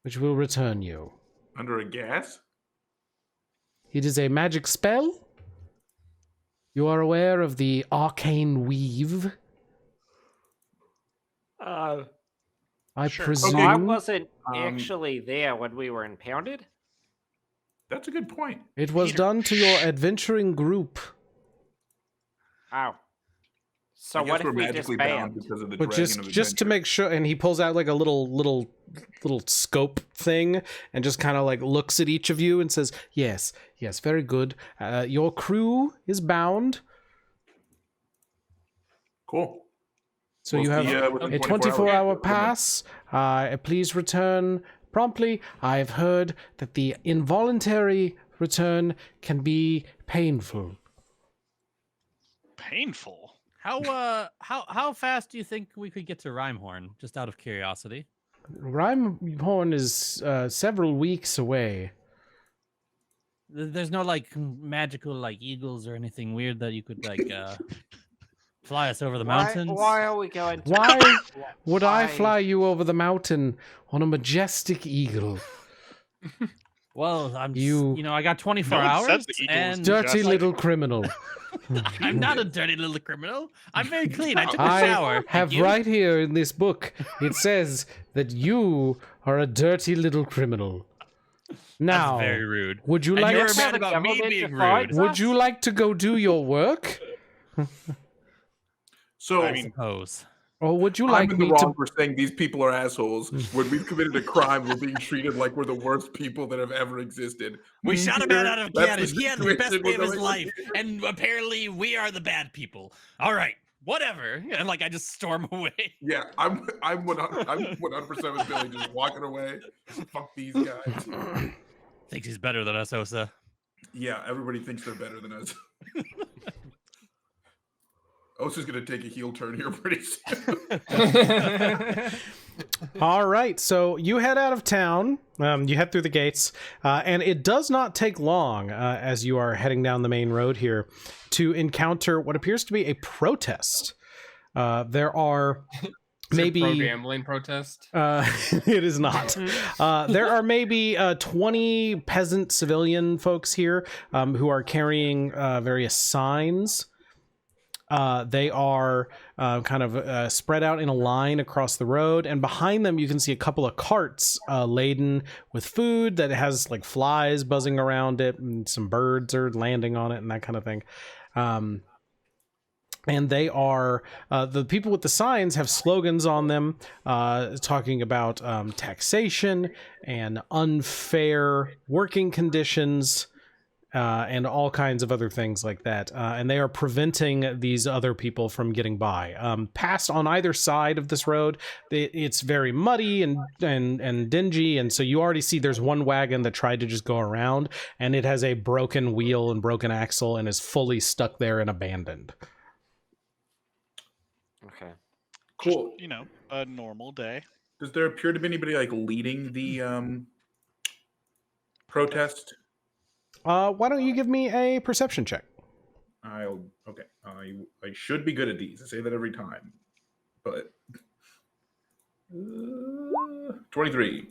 which will return you. Under a gas? It is a magic spell. You are aware of the arcane weave, I Sure. presume. I wasn't Um, actually there when we were impounded. That's a good point. It was Peter. done to your adventuring group. Oh. So I guess what we're if we magically bound disband? because of the But dragon of just to adventure. make sure, and he pulls out like a little scope thing and just kind of like looks at each of you and says, yes, very good. Your crew is bound. Cool. So We'll you have see, within a 24 24-hour hours. pass. Please return promptly. I've heard that the involuntary return can be painful. Painful. How fast do you think we could get to Rhymehorn? Just out of curiosity. Rhymehorn is several weeks away. There's no like magical like eagles or anything weird that you could like fly us over the mountains. Why are we going to? Why would I Why? fly you over the mountain on a majestic eagle? Well, You- I got 24 No one said hours, the eagle was and Dirty Just- little criminal. I'm not a dirty little criminal. I'm very clean. I took a I shower. Thank have you. right here in this book, it says that you are a dirty little criminal. Now, That's very rude. would you And like you're That's mad how the about me government being defines rude. would you like to go do your work? So I mean, Suppose. Or would you I'm like in the me wrong to for saying these people are assholes. When we've committed a crime, we're being treated like we're the worst people that have ever existed. We shot a man out of a That's cannon. the He had the best situation day of we're his going life, here. and apparently we are the bad people. All right, whatever. And like I just storm away. Yeah, I'm 100% with Billy, just walking away. Fuck these guys. Thinks he's better than us, Osa. Yeah, everybody thinks they're better than us. Osa's gonna take a heel turn here pretty soon. All right, so you head out of town. You head through the gates, and it does not take long as you are heading down the main road here to encounter what appears to be a protest. There are maybe pro-gambling protest. it is not. There are maybe 20 peasant civilian folks here who are carrying various signs. They are kind of spread out in a line across the road, and behind them you can see a couple of carts laden with food that has like flies buzzing around it, and some birds are landing on it and that kind of thing. And they are, the people with the signs have slogans on them talking about taxation and unfair working conditions and all kinds of other things like that. And they are preventing these other people from getting by. Past on either side of this road, it's very muddy and dingy. And so you already see there's one wagon that tried to just go around, and it has a broken wheel and broken axle and is fully stuck there and abandoned. Okay. Cool. Just, a normal day. Does there appear to be anybody like leading the protest? Why don't you give me a perception check? Okay. I should be good at these. I say that every time, but 23.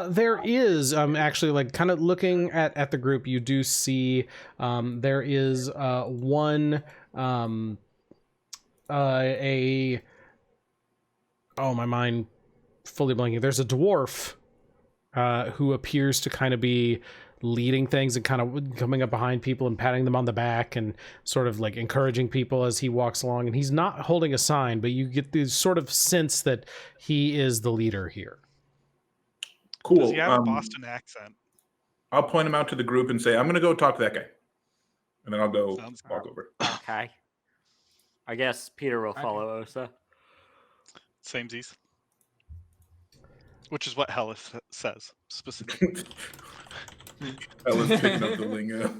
There is actually, like, kind of looking at the group, you do see there is one my mind fully blanking. There's a dwarf who appears to kind of be leading things and kind of coming up behind people and patting them on the back and sort of like encouraging people as he walks along. And he's not holding a sign, but you get this sort of sense that he is the leader here. Cool. Does he have a Boston accent? I'll point him out to the group and say, I'm going to go talk to that guy. And then I'll go walk over. Okay. I guess Peter will follow Osa. Samesies. Which is what Hellyth says, specifically. Hellyth picking up the lingo.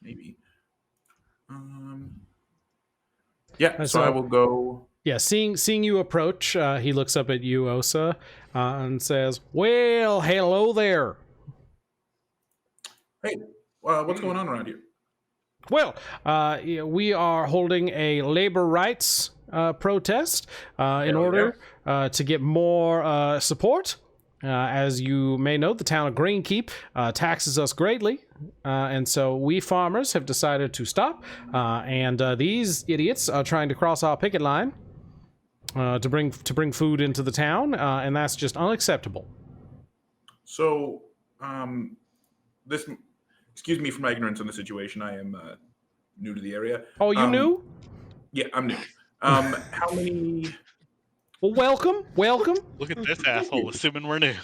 Maybe. Yeah, so I will go. Yeah, seeing you approach, he looks up at you, Osa, and says, "Well, hello there." Hey, what's going on around here? Well, we are holding a labor rights protest in order to get more support. As you may know, the town of Greenkeep taxes us greatly, and so we farmers have decided to stop. And these idiots are trying to cross our picket line to bring food into the town, and that's just unacceptable. So, excuse me for my ignorance on the situation. I am new to the area. Oh, you new? Yeah, I'm new. How many? Well, welcome. Look at this asshole, assuming we're new.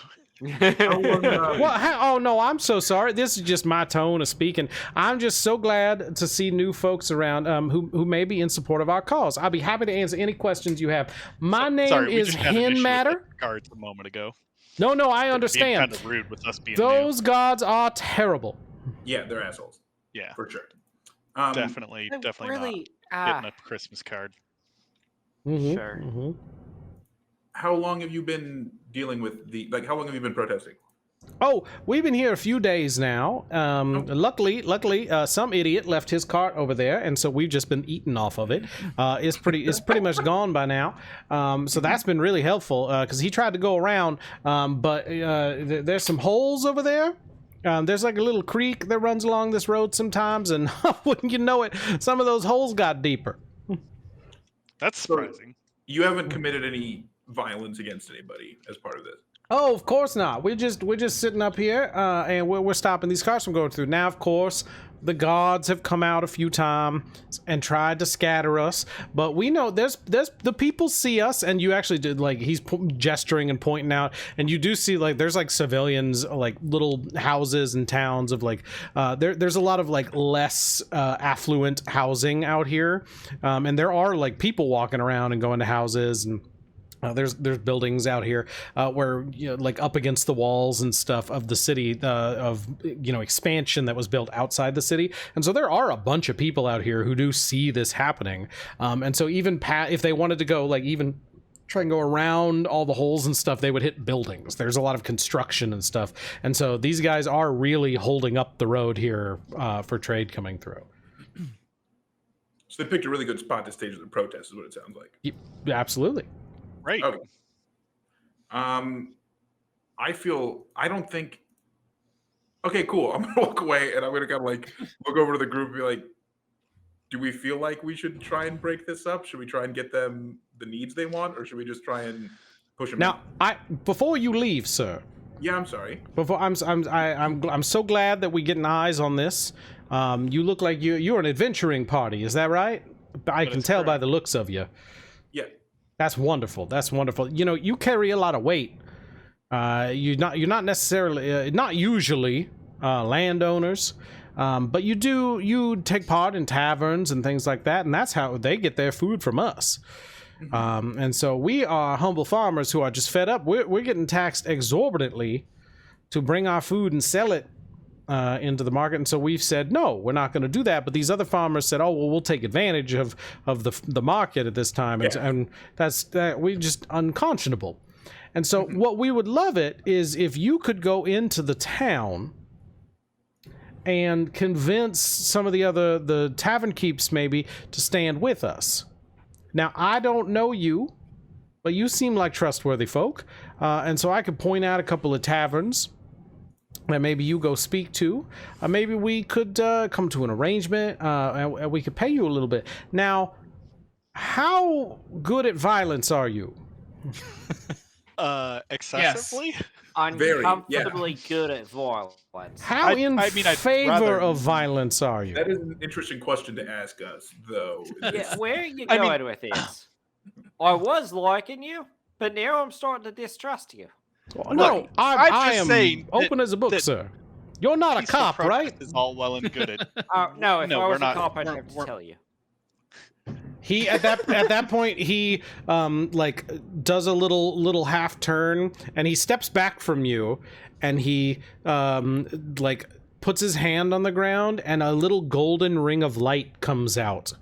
Oh no, I'm so sorry. This is just my tone of speaking. I'm just so glad to see new folks around who may be in support of our cause. I'll be happy to answer any questions you have. My name is Hen Matter. Guards a moment ago. No, I understand. Kind of rude with us being Those gods are terrible. Yeah, they're assholes. Yeah, for sure. Definitely really, not getting a Christmas card. Mm-hmm, Sure. Mm-hmm. How long have you been dealing with how long have you been protesting? Oh, we've been here a few days now. Luckily, some idiot left his cart over there, and so we've just been eating off of it. It's pretty much gone by now. So that's been really helpful because he tried to go around, but there's some holes over there. There's like a little creek that runs along this road sometimes, and wouldn't you know it, some of those holes got deeper. That's surprising. You haven't committed any violence against anybody as part of this? Oh, of course not. We're just sitting up here, and we're stopping these cars from going through. Now, of course, the guards have come out a few times and tried to scatter us, but we know there's the people see us, and you actually did like he's gesturing and pointing out, and you do see like there's like civilians, like little houses and towns of like there's a lot of like less affluent housing out here, and there are like people walking around and going to houses and. There's buildings out here where like up against the walls and stuff of the city of expansion that was built outside the city, and so there are a bunch of people out here who do see this happening, and so even if they wanted to go like even try and go around all the holes and stuff, they would hit buildings. There's a lot of construction and stuff, and so these guys are really holding up the road here for trade coming through. So they picked a really good spot to stage the protest, is what it sounds like. Yeah, absolutely. Right. Okay. I don't think. Okay, cool. I'm gonna walk away and I'm gonna kind of like look over to the group and be like, do we feel like we should try and break this up? Should we try and get them the needs they want, or should we just try and push them? Now, before you leave, sir. Yeah, I'm sorry. Before I'm so glad that we're getting eyes on this. You look like you're an adventuring party. Is that right? I can tell by the looks of you. Yeah. That's wonderful. That's wonderful. You carry a lot of weight. You're not necessarily, not usually landowners, but you take part in taverns and things like that, and that's how they get their food from us. And so we are humble farmers who are just fed up. We're getting taxed exorbitantly to bring our food and sell it into the market, and so we've said no, we're not going to do that. But these other farmers said, oh well, we'll take advantage of the market at this time, and that's we just unconscionable. And so what we would love it is if you could go into the town and convince some of the tavern keeps maybe to stand with us. Now I don't know you, but you seem like trustworthy folk, and so I could point out a couple of taverns that maybe you go speak to. Maybe we could come to an arrangement, and we could pay you a little bit. Now, how good at violence are you? Excessively? Uncomfortably good at violence. How in favor of violence are you? That is an interesting question to ask us, though. Yeah, where are you going with this? I was liking you, but now I'm starting to distrust you. No, I am saying open as a book, sir. You're not a cop, right? Is all well and good. No, if I was we're a not. cop, I'd have to tell you. He at that point he like does a little half turn and he steps back from you and he like puts his hand on the ground and a little golden ring of light comes out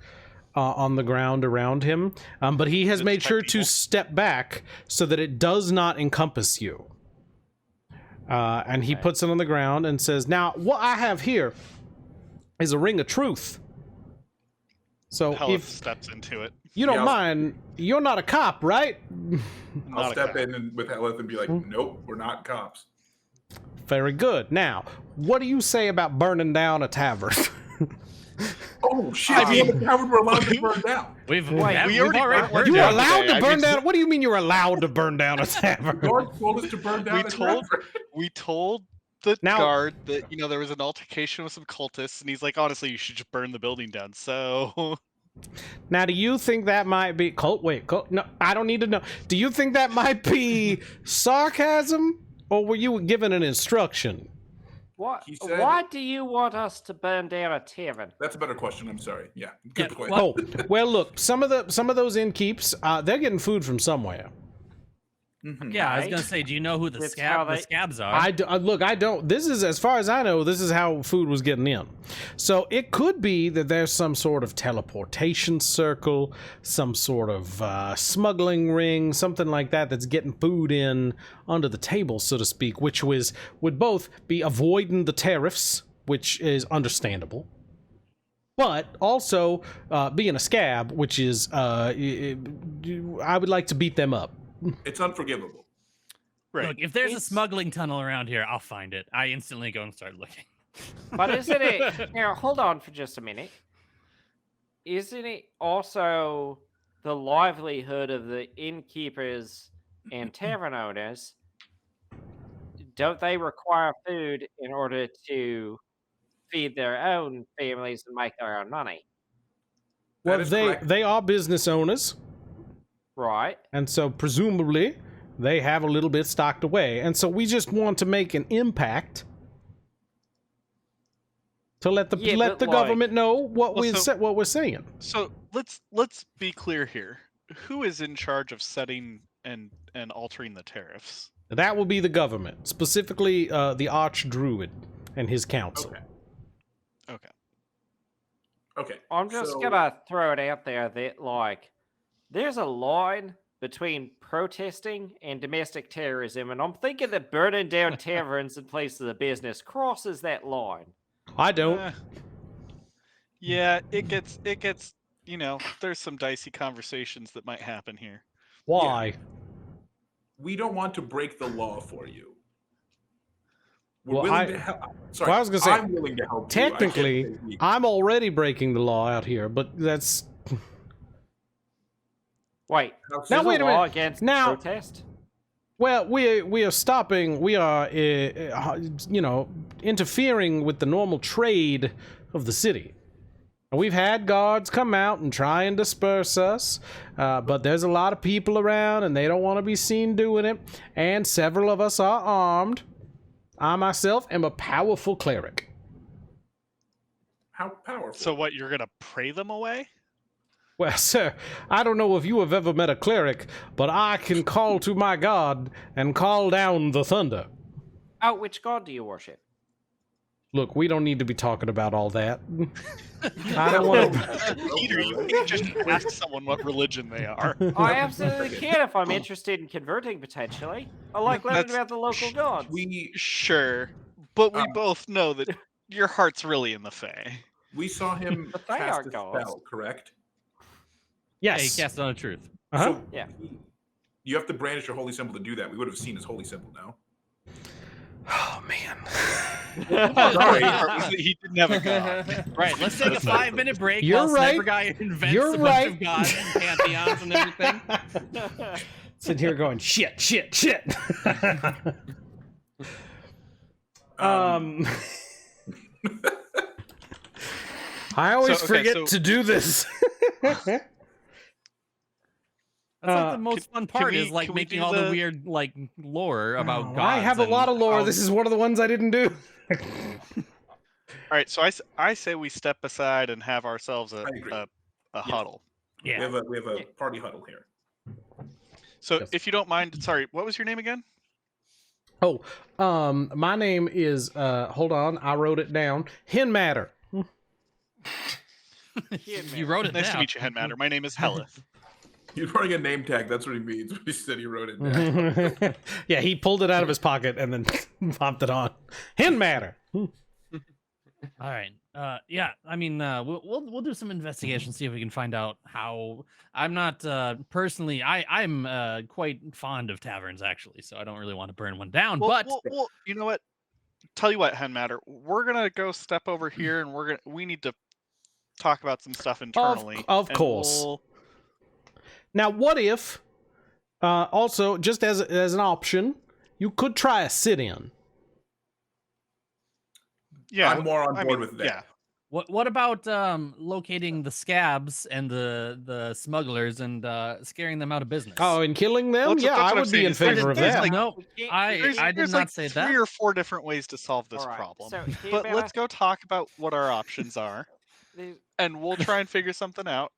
on the ground around him, but he has made sure to step back so that it does not encompass you. And he puts it on the ground and says, now what I have here is a ring of truth. So Hellyth if steps into it, you don't mind, you're not a cop, right? I'll step in with Hellyth and be like, nope, we're not cops. Very good. Now, what do you say about burning down a tavern? Oh shit! I mean, the tavern we're allowed to burn down. We've already burned You're down allowed today. to burn down? What do you mean you're allowed to burn down a tavern? Guards told us to burn down. We told the guard that there was an altercation with some cultists, and he's like, honestly, you should just burn the building down. So now, do you think that might be cult? No, I don't need to know. Do you think that might be sarcasm, or were you given an instruction? What? Why do you want us to burn down a tavern? That's a better question. I'm sorry. Yeah, good point. Oh, well, look, some of those innkeeps, they're getting food from somewhere. Yeah, I was gonna say, do you know who the scabs are? Look, I don't. This is, as far as I know, this is how food was getting in. So it could be that there's some sort of teleportation circle, some sort of smuggling ring, something like that that's getting food in under the table, so to speak, which would both be avoiding the tariffs, which is understandable, but also being a scab, which is I would like to beat them up. It's unforgivable. Right. Look, if there's a smuggling tunnel around here, I'll find it. I instantly go and start looking. But isn't it... Now, hold on for just a minute. Isn't it also the livelihood of the innkeepers and tavern owners don't they require food in order to feed their own families and make their own money? Well, is they correct. they are business owners, Right. and so presumably they have a little bit stocked away, and so we just want to make an impact to let the Yeah, but, government know what Well, what we're saying. So let's be clear here. Who is in charge of setting and altering the tariffs? That will be the government, specifically the Archdruid and his council. Okay. Okay. Okay. I'm just so- gonna throw it out there that there's a line between protesting and domestic terrorism, and I'm thinking that burning down taverns and places of business crosses that line. I don't. Yeah, it gets. There's some dicey conversations that might happen here. Why? We don't want to break the law for you. We're Well, willing to help. Sorry, well, I was gonna say, I'm willing to help. you. I can't Technically, say we. I'm already breaking the law out here, but that's Wait, Now, there's Now, wait a law minute. against Now- protest? well, we are stopping. We are interfering with the normal trade of the city. We've had guards come out and try and disperse us, but there's a lot of people around and they don't want to be seen doing it. And several of us are armed. I myself am a powerful cleric. How powerful? So what? You're gonna pray them away? Well, sir, I don't know if you have ever met a cleric, but I can call to my god and call down the thunder. Oh, which god do you worship? Look, we don't need to be talking about all that. I don't want to. Peter, you can't just ask someone what religion they are. I absolutely can if I'm interested in converting potentially. I like learning That's- about the local gods. Sure, but we Um, both know that your heart's really in the Fae. We saw him But they cast are a gods. spell, correct? Yes. Hey, Gaston of Truth. Uh-huh. So Yeah. you have to brandish your holy symbol to do that. We would have seen his holy symbol now. Oh man. Sorry, he didn't have a god. Right, let's take a 5-minute break You're while right. SniperGuy invents You're a bunch right. of gods and pantheons and everything. Sitting here going shit. Um, I always So, okay, forget so- to do this. That's like the most fun part we- is like can we making do all the the- weird like lore about Oh, gods. I have a and lot of lore. how- This is one of the ones I didn't do. All right, so I say we step aside and have ourselves a I agree. huddle. we have a party huddle here. So Yes. if you don't mind, sorry, what was your name again? Oh, my name is hold on, I wrote it down. Hen Matter. You wrote it Nice down. to meet you, Headmatter. My name is Hellyth. He's running a name tag. That's what he means. He said he wrote it down. Yeah, he pulled it out of his pocket and then popped it on. Hen Matter. All right. Yeah. I mean, we'll do some investigation, see if we can find out how. I'm not personally. I'm quite fond of taverns actually, so I don't really want to burn one down. but well, you know what? Tell you what, Headmatter, we're gonna go step over here, and we need to talk about some stuff internally. Of and course. Now, what if, also, just as an option, you could try a sit-in? Yeah, I'm more on I board mean, with that. yeah. what about locating the scabs and the smugglers and scaring them out of business? Oh, and killing them? Well, that's Yeah, what I I'm would be saying in is there's- favor of there's that. like- No, I There's did not like say 3 that. or 4 different ways to solve this All right, problem. so But Headmatter, let's go talk about what our options are, and we'll try and figure something out.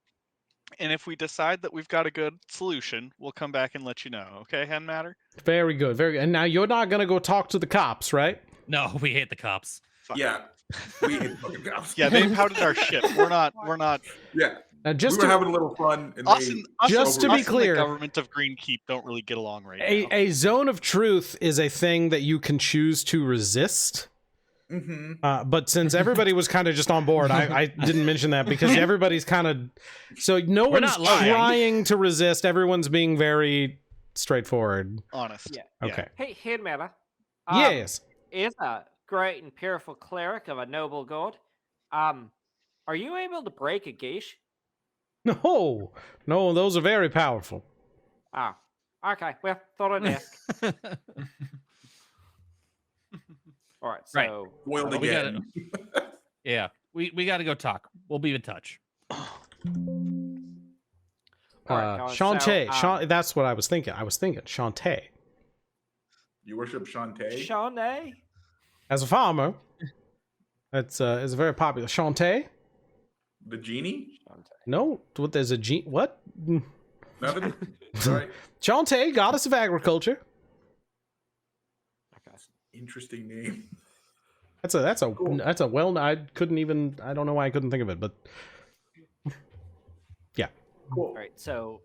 And if we decide that we've got a good solution, we'll come back and let you know. Okay, Headmatter? Very good, very good. And now you're not going to go talk to the cops, right? No, we hate the cops. Fuck. Yeah. We hate fucking cops. Yeah, they pouted our ship. We're not. Yeah. Now, just we were to, having a little fun. And Us they, and, us Just to us be and clear- the government of Greenkeep don't really get along right now. a zone of truth is a thing that you can choose to resist. Mhm. But since everybody was kind of just on board, I didn't mention that because everybody's kind of so no We're one's not lying. trying to resist. Everyone's being very straightforward. Honest. Yeah. Okay. Hey, Headmatter. Yes. Is a great and powerful cleric of a noble god. Are you able to break a geisha? No. No, those are very powerful. Oh, okay. Well, thought I'd ask. All right, Right. so Spoiled we gotta- again. Yeah, we got to go talk. We'll be in touch. all right, guys, Shantae. so, That's what I was thinking. Shantae. You worship Shantae? Shawnee? As a farmer, it's very popular. Shantae? The genie? No, what? There's a what? Nothing? Sorry. Shantae, goddess of agriculture. Okay. Interesting name. That's a Cool. I don't know why I couldn't think of it, but yeah. Cool. All right, so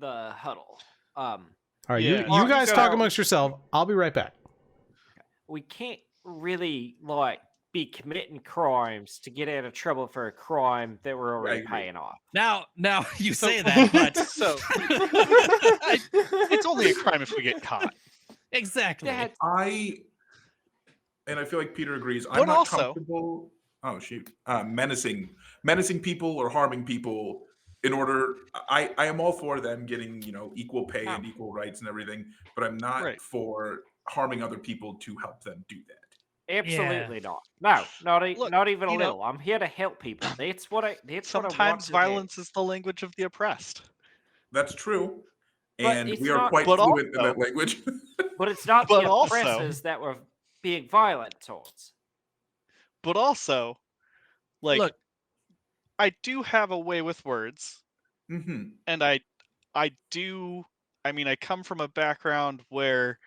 the huddle. All right, Yeah. you guys go. talk amongst yourself. I'll be right back. We can't really be committing crimes to get out of trouble for a crime that we're already agree. paying off. Now you say that, but So it's only a crime if we get caught. exactly. That- And I feel like Peter agrees. I'm But not also- comfortable. Oh shoot! Menacing people or harming people. In order, I am all for them getting equal pay and equal rights and everything, but I'm not Right. for harming other people to help them do that. Absolutely not. No, Look, not even a you know- little. I'm here to help people. That's what I. That's what I want Sometimes to do. violence is the language of the oppressed. That's true, But and it's we are not- quite But fluent in also- that language. But it's not But the also- oppressors that we're being violent towards. But also, like, Look, I do have a way with words, hmm and I come from a background where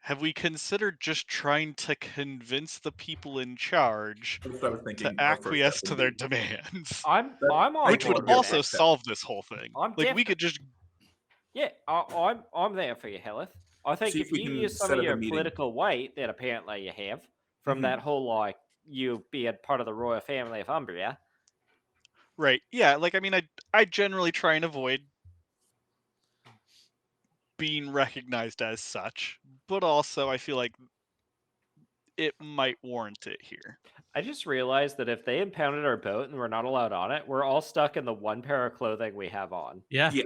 have we considered just trying to convince the people in charge That's what I was thinking. to our first acquiesce step to would their be. demands? I'm That- on Which board would with also that. solve this whole thing. I'm Like, we could just Yeah, I'm there for you, Hellyth. I think See if if we you can use some set of up a your meeting. political weight that apparently you have from Mhm. that whole you being part of the royal family of Umbria. right. Yeah, like I generally try and avoid being recognized as such, but also I feel like it might warrant it here. I just realized that if they impounded our boat and we're not allowed on it, we're all stuck in the one pair of clothing we have on. yeah. Yeah.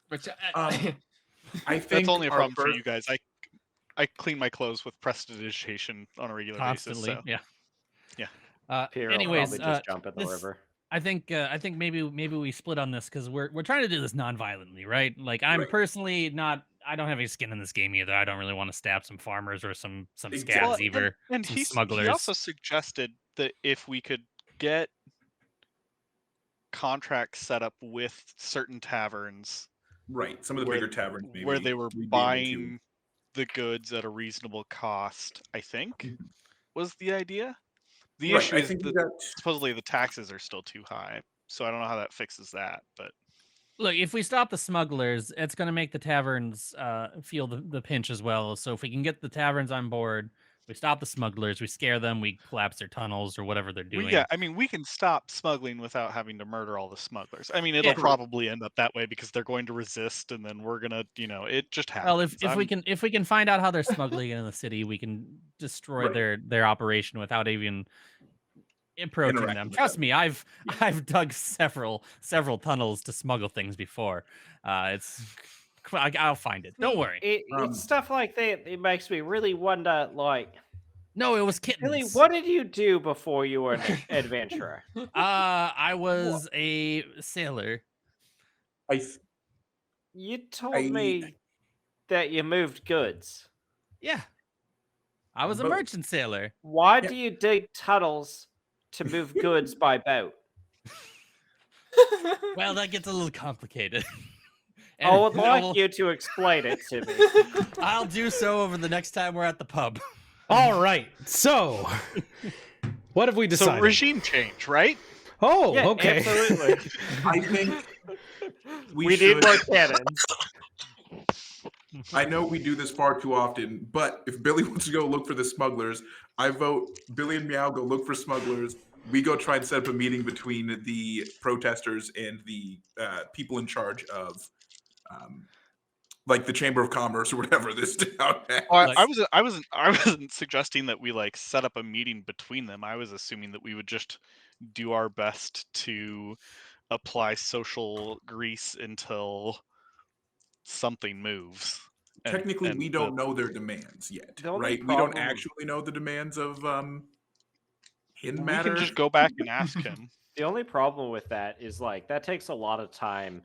Which I think That's only a our problem for first- you guys. I clean my clothes with prestidigitation on a regular Constantly. basis. So. Yeah. Yeah. Pierre will Anyways, probably just jump in the this- river. I think maybe we split on this because we're trying to do this non-violently, right? Like I'm Right. personally not. I don't have any skin in this game either. I don't really want to stab some farmers or some scabs Exactly. either. and some he smugglers. also suggested that if we could get contracts set up with certain taverns Right. Some of the where- bigger taverns, maybe where they were we'd be able to- buying the goods at a reasonable cost, I think was the idea. The Right, issue I is think we that got- supposedly the taxes are still too high, so I don't know how that fixes that. But Look, if we stop the smugglers, it's going to make the taverns feel the pinch as well. So if we can get the taverns on board, we stop the smugglers, we scare them, we collapse their tunnels or whatever they're doing. we can stop smuggling without having to murder all the smugglers. I mean, it'll Yeah. probably end up that way because they're going to resist, and then we're gonna, it just happens. Well, if we can find out how they're smuggling in the city, we can destroy Right. their operation without even approaching Interacting them. with Trust them. me, I've dug several tunnels to smuggle things before. I'll find it. Don't worry. It's stuff like that. It makes me really wonder, No, it was kittens. Billy, what did you do before you were an adventurer? I was a sailor. I th- You told I- me that you moved goods. Yeah. I was a But- merchant sailor. Why Yeah. do you dig tunnels to move goods by boat? Well, that gets a little complicated. I would And like you to explain it to me. I'll do so over the next time we're at the pub. All right. So, what have we so decided? regime change, right? Oh, Yeah, okay. absolutely. I think we We should. need more cannons. I know we do this far too often, but if Billy wants to go look for the smugglers, I vote Billy and Meow go look for smugglers. We go try and set up a meeting between the protesters and the people in charge of, like the Chamber of Commerce or whatever this town has. I wasn't suggesting that we set up a meeting between them. I was assuming that we would just do our best to apply social grease until something moves. technically and we don't know their demands yet, The only right? We don't problem- actually know the demands of hidden we matter. can just go back and ask him. The only problem with that is like that takes a lot of time,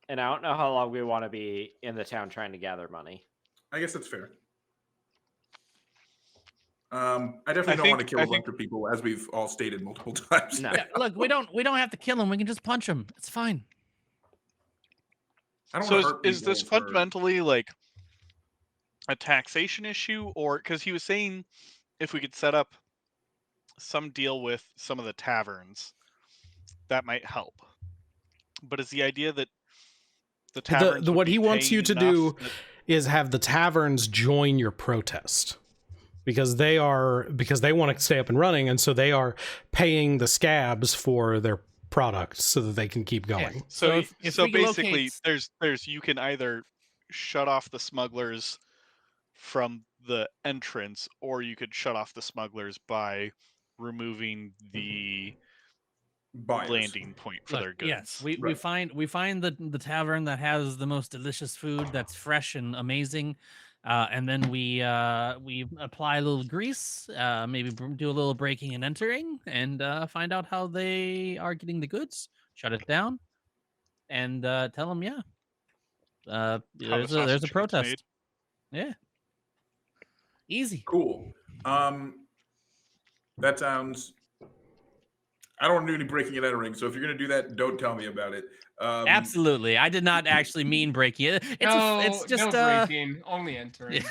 and I don't know how long we want to be in the town trying to gather money. I guess that's fair. I definitely don't want to kill a bunch of people, as we've all stated multiple times. No. Yeah, look, we don't have to kill him. We can just punch him. It's fine. I don't So want to hurt is this people for- fundamentally like a taxation issue, or because he was saying if we could set up some deal with some of the taverns, that might help. But is the idea that the taverns what he wants you to do that... is have the taverns join your protest, because they want to stay up and running, and so they are paying the scabs for their products so that they can keep going. Yeah. So if we basically, locate... there's you can either shut off the smugglers from the entrance, or you could shut off the smugglers by removing the buyers. landing point for Look, their goods. yes, we Right. find the tavern that has the most delicious food that's fresh and amazing, and then we apply a little grease, maybe do a little breaking and entering, and find out how they are getting the goods. Shut it down, and tell them, there's a sausage gets protest. Yeah, easy. Cool. That sounds. I don't want to do any breaking and entering, so if you're going to do that, don't tell me about it. Absolutely, I did not actually mean breaking it. It's just no breaking, only entering.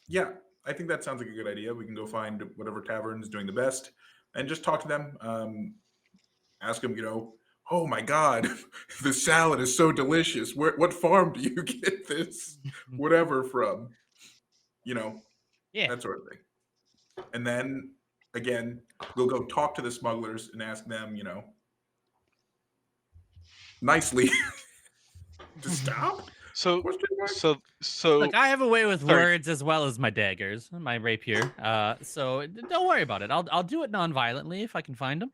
Yeah. I think that sounds like a good idea. We can go find whatever tavern's doing the best and just talk to them. Ask them, oh my God, the salad is so delicious. What farm do you get this whatever from? That sort of thing. And then, again, we'll go talk to the smugglers and ask them, nicely to stop. So Look, I have a way with Sorry. words as well as my daggers, my rapier. So don't worry about it. I'll do it non-violently if I can find them.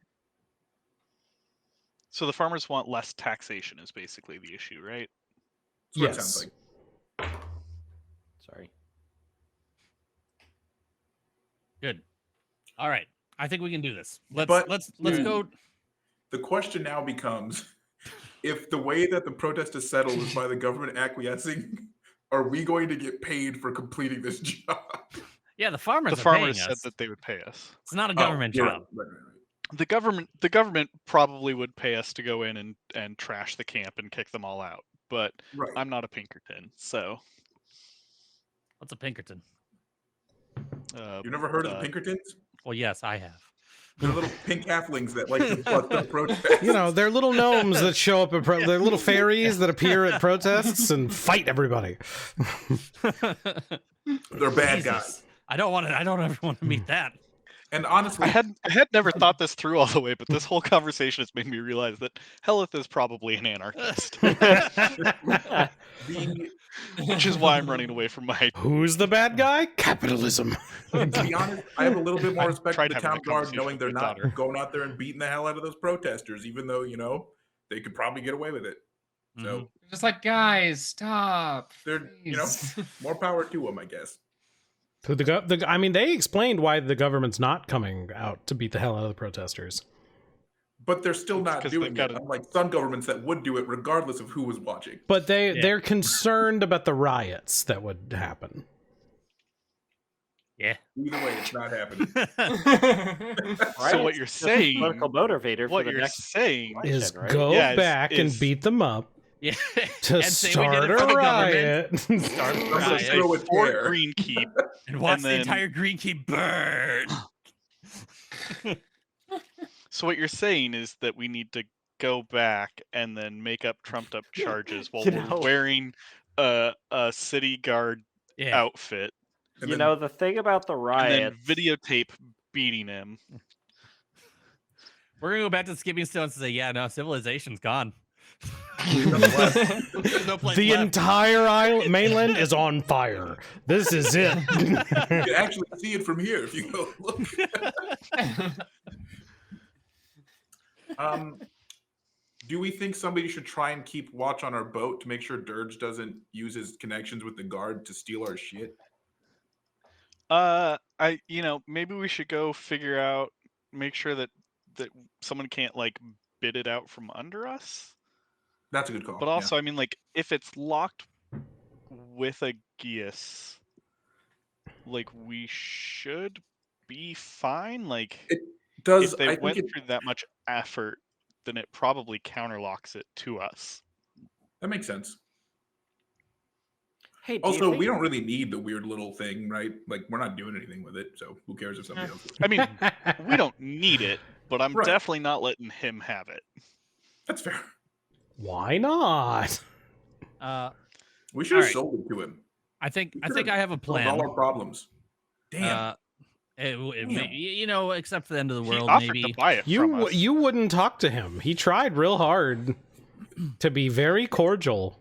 So the farmers want less taxation is basically the issue, right? That's what it sounds like. Sorry. Good. All right. I think we can do this. Let's Dude, go. The question now becomes, if the way that the protest is settled is by the government acquiescing, are we going to get paid for completing this job? Yeah, the farmers. The are farmers paying said us. that they would pay us. It's not a government you're job. Right. The government probably would pay us to go in and trash the camp and kick them all out. But Right. I'm not a Pinkerton, so What's a Pinkerton? You never heard of the Pinkertons? Well, yes, I have. They're little pink halflings that like to bust up protests. They're little gnomes that show up at they're little fairies that appear at protests and fight everybody. They're bad guys. I don't ever want to meet that. And honestly, I had never thought this through all the way, but this whole conversation has made me realize that Hellyth is probably an anarchist. Which is why I'm running away from my... Who's the bad guy? Capitalism. to be honest, I have a little bit more I respect for tried the having town a guard, conversation knowing they're with my not daughter. going out there and beating the hell out of those protesters, even though, they could probably get away with it. So Just like, guys, stop. they're, please." more power to them, I guess. I mean, they explained why the government's not coming out to beat the hell out of the protesters. But they're still It's not 'cause doing they've it, got unlike some governments that would do it regardless of who was watching. But they're concerned about the riots that would happen. Yeah. Either way, it's not happening. So what you're saying... Political motivator for What the you're next saying... Is right? go Yeah, back and is- beat them up Yeah. to And say we did start it a for the riot. government. Start a Let's riot. just throw it Fort there. Greenkeep. And watch and the then- entire Green Key burn. So what you're saying is that we need to go back and then make up trumped up charges while You we're know- wearing a city guard Yeah. outfit And You then- know, the thing about the and riot, then videotape beating him. We're gonna go back to the skipping stones and say, yeah, no, civilization's gone. Nonetheless, There's no place The left. entire mainland is on fire. This is it. you can actually see it from here if you go look. Do we think somebody should try and keep watch on our boat to make sure Dirge doesn't use his connections with the guard to steal our shit? Maybe we should go figure out, make sure that someone can't like bid it out from under us. That's a good call. But also, I mean, like, if it's locked with a geas, like, we should be fine. Like, it does. if they I think went it, through that much effort, then it probably counterlocks it to us. that makes sense. Hey, Also, we don't really need the weird little thing, right? Like, we're not doing anything with it, so who cares if somebody else? I mean, we don't need it, but I'm Right. definitely not letting him have it. That's fair. Why not? We should have Alright. sold it to him. I think Could've I have a solved plan. all our problems. Damn. Except for the end of the He world, offered maybe. to buy it from us. You wouldn't talk to him. He tried real hard to be very cordial.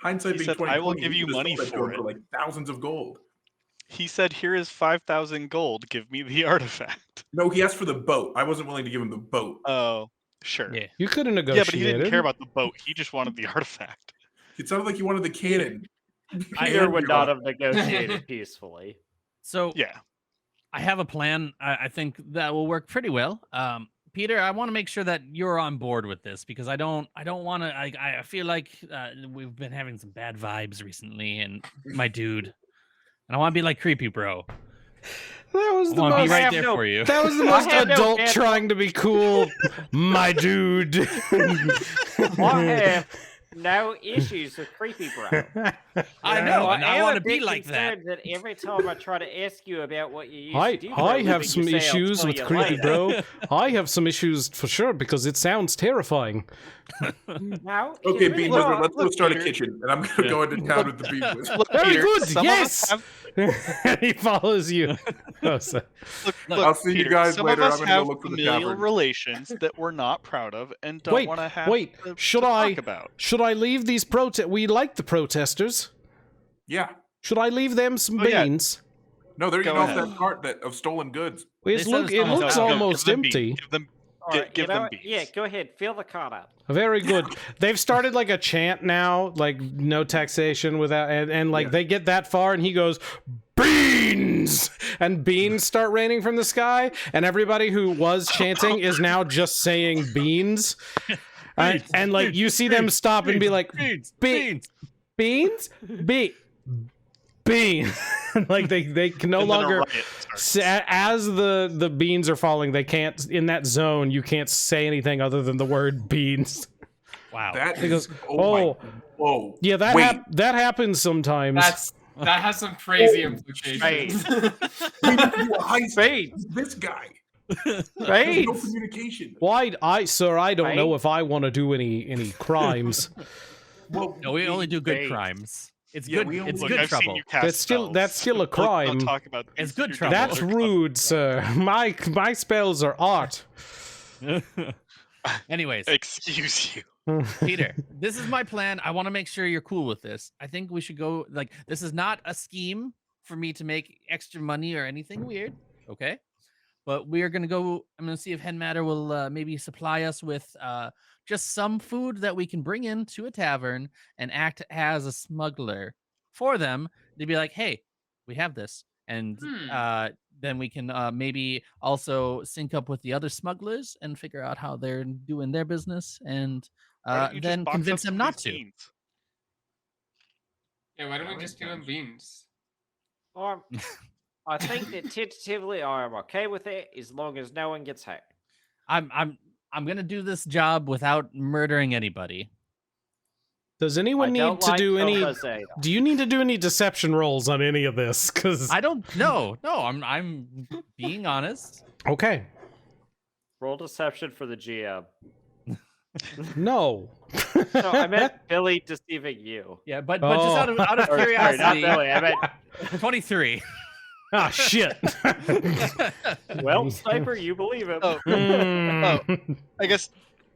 Hindsight he being said, 2020, "I will give you money for it." for like thousands of gold. He said, "Here is 5,000 gold. Give me the artifact." No, he asked for the boat. I wasn't willing to give him the boat. Oh, sure. Yeah. You could have Yeah, negotiated. but he didn't care about the boat. He just wanted the artifact. It sounded like he wanted the cannon. Peter would not have negotiated peacefully. So Yeah. I have a plan. I think that will work pretty well. Peter, I want to make sure that you're on board with this because I don't want to. I feel like we've been having some bad vibes recently, and my dude, and I want to be like creepy bro. That was I the want to be most. right there for you. That was the most have no adult bad- trying to be cool, my dude. I have no issues with creepy bro. I know, and I am want a to be bit like that. concerned that every time I try to ask you about what you used I to do, for a have living, some you say, "I'll issues tell with you creepy later." bro. I have some issues for sure because it sounds terrifying. No, Okay, it's Bean really Wizard, not. let's go Look, start a Peter. kitchen, and I'm gonna go into town with the Bean Wizard. Look, Very Peter, good. some of us Yes. have- He follows you. Oh, so- look, I'll see you Peter, guys some later. of I'm us gonna go have look for the familial tavern. relations that we're not proud of and don't Wait, want to have wait. to Should talk about. Should I leave these We like the protesters. Yeah. Should I leave them some Oh, yeah. beans? No, they're Go eating off ahead. that cart of stolen goods. They It said it's almost looks out. Give almost them beans. empty. Give them, All right, give you know them what? beans. Yeah, go ahead, fill the cart up. Very good. They've started like a chant now, like no taxation without, and like Yeah. they get that far, and he goes, beans, and beans start raining from the sky, and everybody who was chanting is now just saying beans, and like you see them stop and be like, beans, Be- beans, beans, like they can no And then a longer. riot starts. As the beans are falling, they can't in that zone. You can't say anything other than the word beans. Wow. That He is. goes, Oh, my. Whoa. Yeah, that Wait. that happens sometimes. That has some crazy implications. We need to do a heist with this guy. There's no communication. Why, sir, I don't know if I want to do any crimes. Well, No, we only do good Great. crimes. It's Yeah, good. we It's only- Look, good I've seen trouble. you cast That's still a spells. crime. Don't talk about It's things good you're trouble. doing. That's They're rude, sir. My spells are art. Anyways, Excuse you. Peter, this is my plan. I want to make sure you're cool with this. I think we should go like this is not a scheme for me to make extra money or anything weird, okay? But we are gonna go. I'm gonna see if Henmatter will maybe supply us with just some food that we can bring into a tavern and act as a smuggler for them. They'd be like, "Hey, we have this," and then we can maybe also sync up with the other smugglers and figure out how they're doing their business and Why don't you just then box up convince some them of not these to. beans? Yeah, why don't we just give him beans? I think that tentatively I am okay with it as long as no one gets hurt. I'm gonna do this job without murdering anybody. Does I anyone need don't to like do any? Korvalain. Do you need to do any deception rolls on any of this? Because I don't know. No, I'm being honest. okay, Roll deception for the GM. no. No, I meant Billy deceiving you. Yeah, but just out of Or, sorry, curiosity, not Billy. I meant, 23. Ah, shit. well, Sniper, you believe him. Oh, Mm. I guess,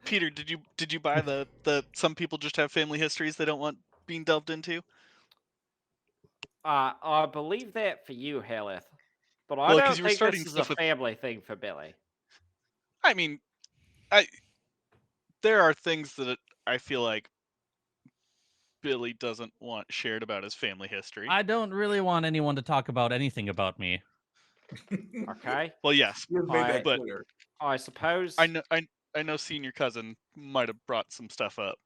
Peter, did you buy the some people just have family histories they don't want being delved into? I believe that for you, Hellyth. But I Well, 'cause don't you were think starting this is a stuff with- family thing for Billy. I mean, there are things that I feel like Billy doesn't want shared about his family history. I don't really want anyone to talk about anything about me. Okay. Well, yes, You made that but clear. I suppose I know senior cousin might have brought some stuff up.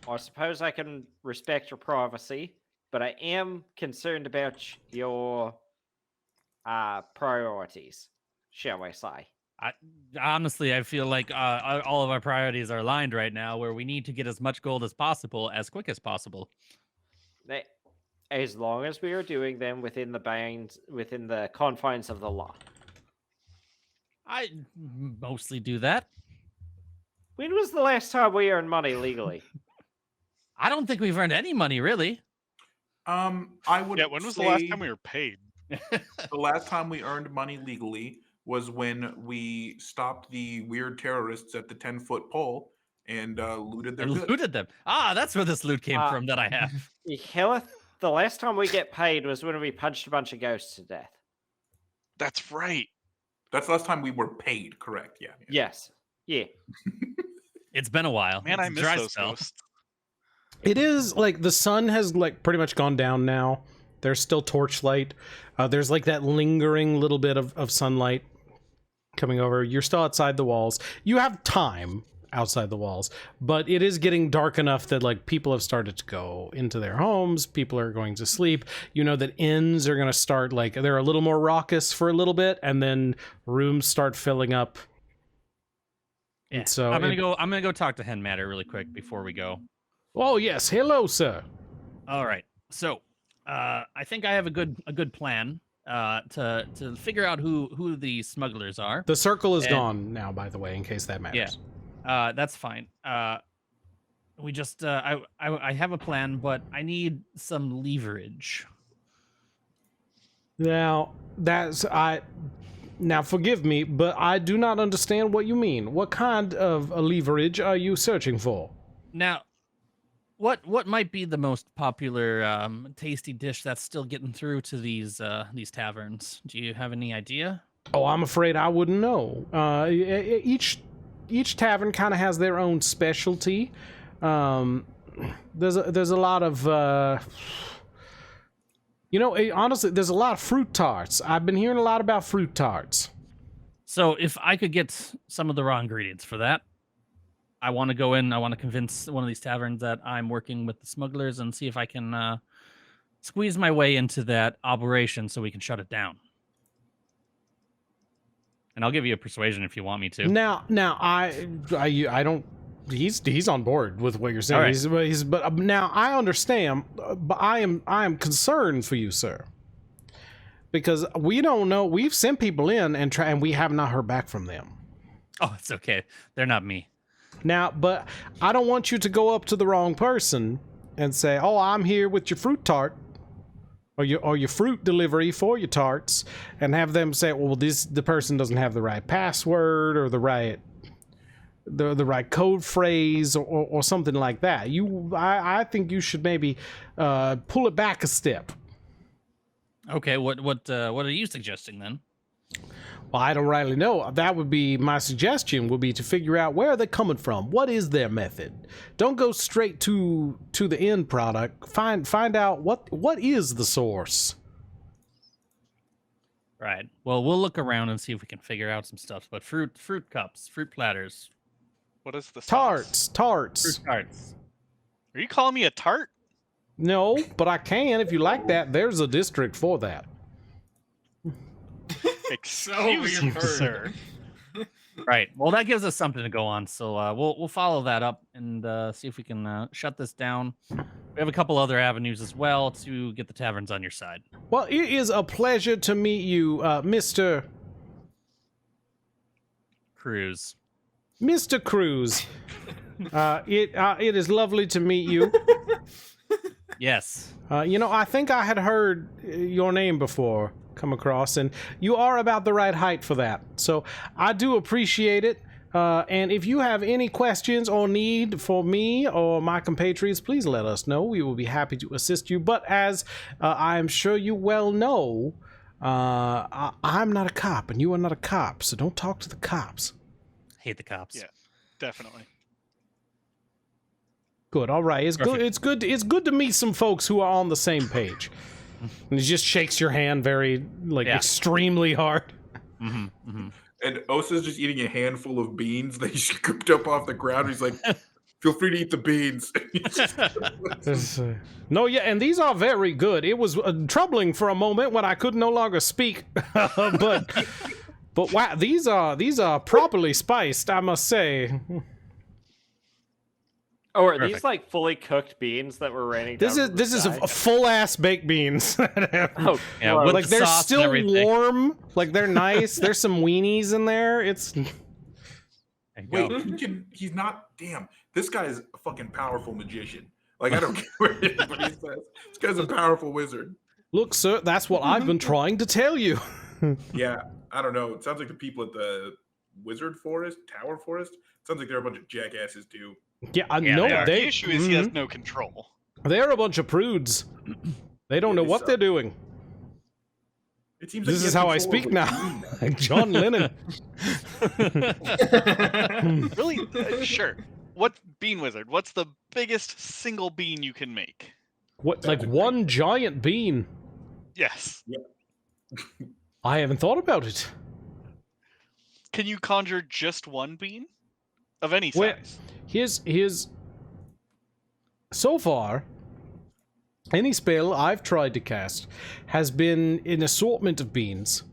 I can respect your privacy, but I am concerned about your priorities, shall we say. Honestly, I feel like all of our priorities are aligned right now, where we need to get as much gold as possible, as quick as possible. As long as we are doing them within the confines of the law. I mostly do that. When was the last time we earned money legally? I don't think we've earned any money, really. I would. Yeah, when was the last say time we were paid? the last time we earned money legally was when we stopped the weird terrorists at the 10-foot pole and looted their And goods. looted them. That's where this loot came from that I have. Hellyth, the last time we get paid was when we punched a bunch of ghosts to death. That's right. That's the last time we were paid, correct? Yeah. Yes. Yeah. It's been a while. Man, It's I a miss dry those spell. ghosts. It is like the sun has like pretty much gone down now. There's still torchlight. There's like that lingering little bit of sunlight coming over. You're still outside the walls. You have time outside the walls, but it is getting dark enough that like people have started to go into their homes. People are going to sleep. You know that inns are going to start like they're a little more raucous for a little bit, and then rooms start filling up. Yeah. And so I'm gonna go talk to Hen Matter really quick before we go. Oh yes, hello, sir. All right. So, I think I have a good plan to figure out who the smugglers are. The circle is And- gone now, by the way, in case that matters. That's fine. We just I have a plan, but I need some leverage. Now now forgive me, but I do not understand what you mean. What kind of a leverage are you searching for? Now, what might be the most popular tasty dish that's still getting through to these taverns? Do you have any idea? Oh, I'm afraid I wouldn't know. Each tavern kind of has their own specialty. There's a lot of honestly, there's a lot of fruit tarts. I've been hearing a lot about fruit tarts. So if I could get some of the raw ingredients for that, I want to go in. I want to convince one of these taverns that I'm working with the smugglers and see if I can squeeze my way into that operation so we can shut it down. And I'll give you a persuasion if you want me to. Now, I don't. He's on board with what you're saying. All right. But now I understand. But I am concerned for you, sir, because we don't know. We've sent people in and we have not heard back from them. Oh, it's okay. They're not me. Now, but I don't want you to go up to the wrong person and say, "Oh, I'm here with your fruit tart." Or your fruit delivery for your tarts, and have them say, well, the person doesn't have the right password or the right code phrase or something like that. I think you should maybe pull it back a step. Okay, what are you suggesting then? Well, I don't really know. That would be my suggestion. Would be to figure out where they're coming from. What is their method? Don't go straight to the end product. Find out what is the source. Right. Well, we'll look around and see if we can figure out some stuff. But fruit cups, fruit platters, What is the sauce? Tarts. fruit tarts. Are you calling me a tart? No, but I can if you like that. There's a district for that. Excuse you, weird. sir. Right. Well, that gives us something to go on. So we'll follow that up and see if we can shut this down. We have a couple other avenues as well to get the taverns on your side. Well, it is a pleasure to meet you, Mr. Cruz. Mr. Cruz. It is lovely to meet you. Yes. I think I had heard your name before come across, and you are about the right height for that. So I do appreciate it. And if you have any questions or need for me or my compatriots, please let us know. We will be happy to assist you. But as I am sure you well know, I'm not a cop, and you are not a cop, so don't talk to the cops. Hate the cops. Yeah. Definitely. Good. All right. It's good. Perfect. It's good. It's good to meet some folks who are on the same page. And he just shakes your hand very, extremely hard. And Osa's just eating a handful of beans that he scooped up off the ground. He's like, feel free to eat the beans. No, yeah, and these are very good. It was troubling for a moment when I could no longer speak, but wow, these are properly spiced, I must say. Oh, are these Perfect. like fully cooked beans that were raining This down is from the this is sky? a full ass baked beans. Oh, Yeah, gross. with Like the they're sauce and still everything. warm. Like they're nice. There's some weenies in there. It's There you Wait, go. he's not. Damn, this guy is a fucking powerful magician. Like, I don't care what anybody says. This guy's a powerful wizard. look, sir. That's what I've been trying to tell you. Yeah, I don't know. It sounds like the people at the Wizard Forest, Tower Forest, sounds like they're a bunch of jackasses too. Yeah, Yeah, no, they are. The they issue is he has no control. they're a bunch of prudes. They don't know what they're doing. It seems like This he is has how I control speak of now, the team like John Lennon. Really? Sure. What bean wizard? What's the biggest single bean you can make? What, That's like a great one giant bean? Yes. I haven't thought about it. Can you conjure just one bean of any Well, size? Here's so far, any spell I've tried to cast has been an assortment of beans.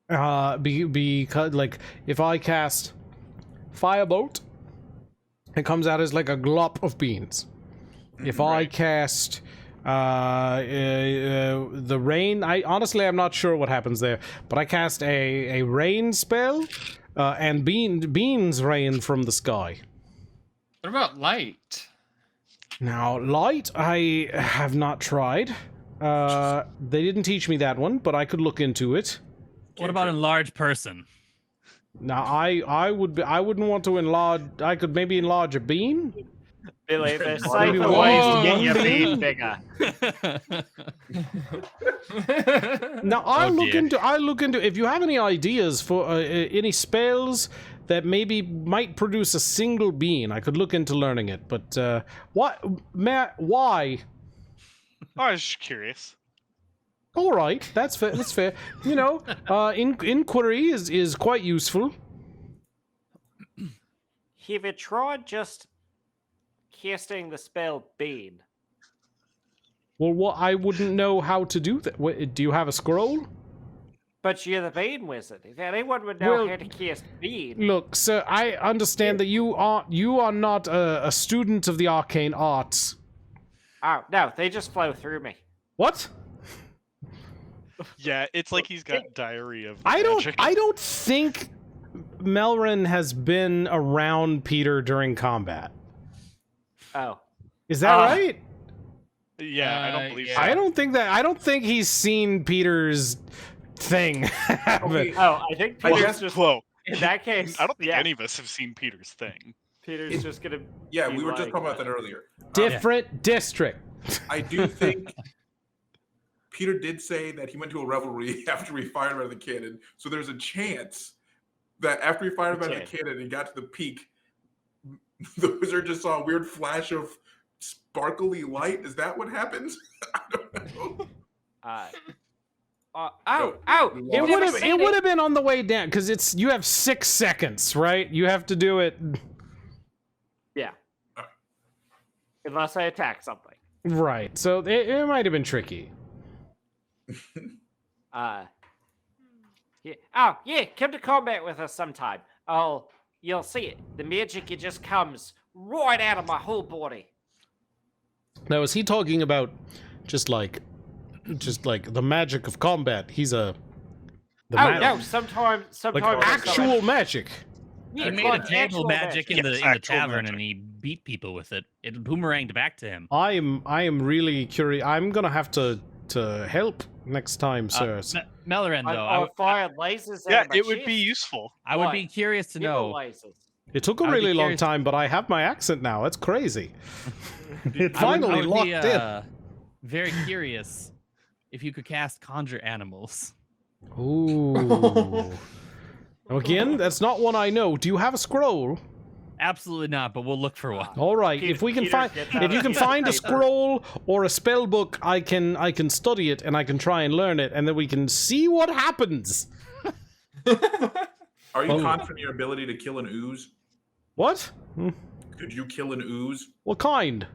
Because like if I cast Firebolt, it comes out as like a glop of beans. If I cast the rain, I'm not sure what happens there, but I cast a rain spell, and beans rain from the sky. What about light? Now, light, I have not tried. They didn't teach me that one, but I could look into it. What about enlarged person? Now, I wouldn't want to enlarge. I could maybe enlarge a bean. Billy, there's Maybe safer one ways to get your bean? bean bigger. Now, I'll Oh, look dear. into. If you have any ideas for any spells that maybe might produce a single bean, I could look into learning it. But what, Matt? Why? I was just curious. All right, that's fair. That's fair. You know, inquiry is quite useful. Have you tried just casting the spell bean? Well, what I wouldn't know how to do that. Do you have a scroll? But you're the bean wizard. If anyone would know Well, how to cast bean, Look, sir, I understand that you are not a student of the arcane arts. oh no, they just flow through me. What? Yeah, it's like he's got diarrhea of I magic. don't think Melrin has been around Peter during combat. Oh, Is that right? Yeah, I don't believe yeah. so. I don't think he's seen Peter's thing happen. Okay, oh, I think I Peter's guess- just Whoa. in that case. I don't think yeah, any of us have seen Peter's thing. Peter's just gonna. Yeah, be we were just like, talking about that earlier. Different district. I do think Peter did say that he went to a revelry after he fired him out of the cannon. So there's a chance that after he fired him out of the cannon and got to the peak, the wizard just saw a weird flash of sparkly light. Is that what happens? I don't know. Oh! We It lost would it. have it would have been on the way down because you have 6 seconds, right? You have to do it Yeah. Unless I attack something. right. So it might have been tricky. Yeah. Oh, yeah, come to combat with us sometime. Oh, you'll see it. The magic, it just comes right out of my whole body. Now, is he talking about just like the magic of combat? He's no, sometimes like it's actual magic. Yeah, He it's made a like table actual magic in Yes, the actual tavern, magic. and he beat people with it. It boomeranged back to him. I am really curious. I'm gonna have to help next time, sir. Melrin, though, I fired lasers. Yeah, out of my it would be chest. useful. I would What? be curious to Give me know. lasers. It took a I would be really long curious- time, but I have my accent now. That's crazy. It I finally would locked be, in. Very curious if you could cast conjure animals. Ooh. Again, that's not one I know. Do you have a scroll? Absolutely not, but we'll look for one. All right, Peter- if we can Peter find, gets out if you a can piece of find a paper. scroll or a spell book, I can study it and I can try and learn it, and then we can see what happens. Are you Oh. confident in your ability to kill an ooze? What? Could you kill an ooze? What kind?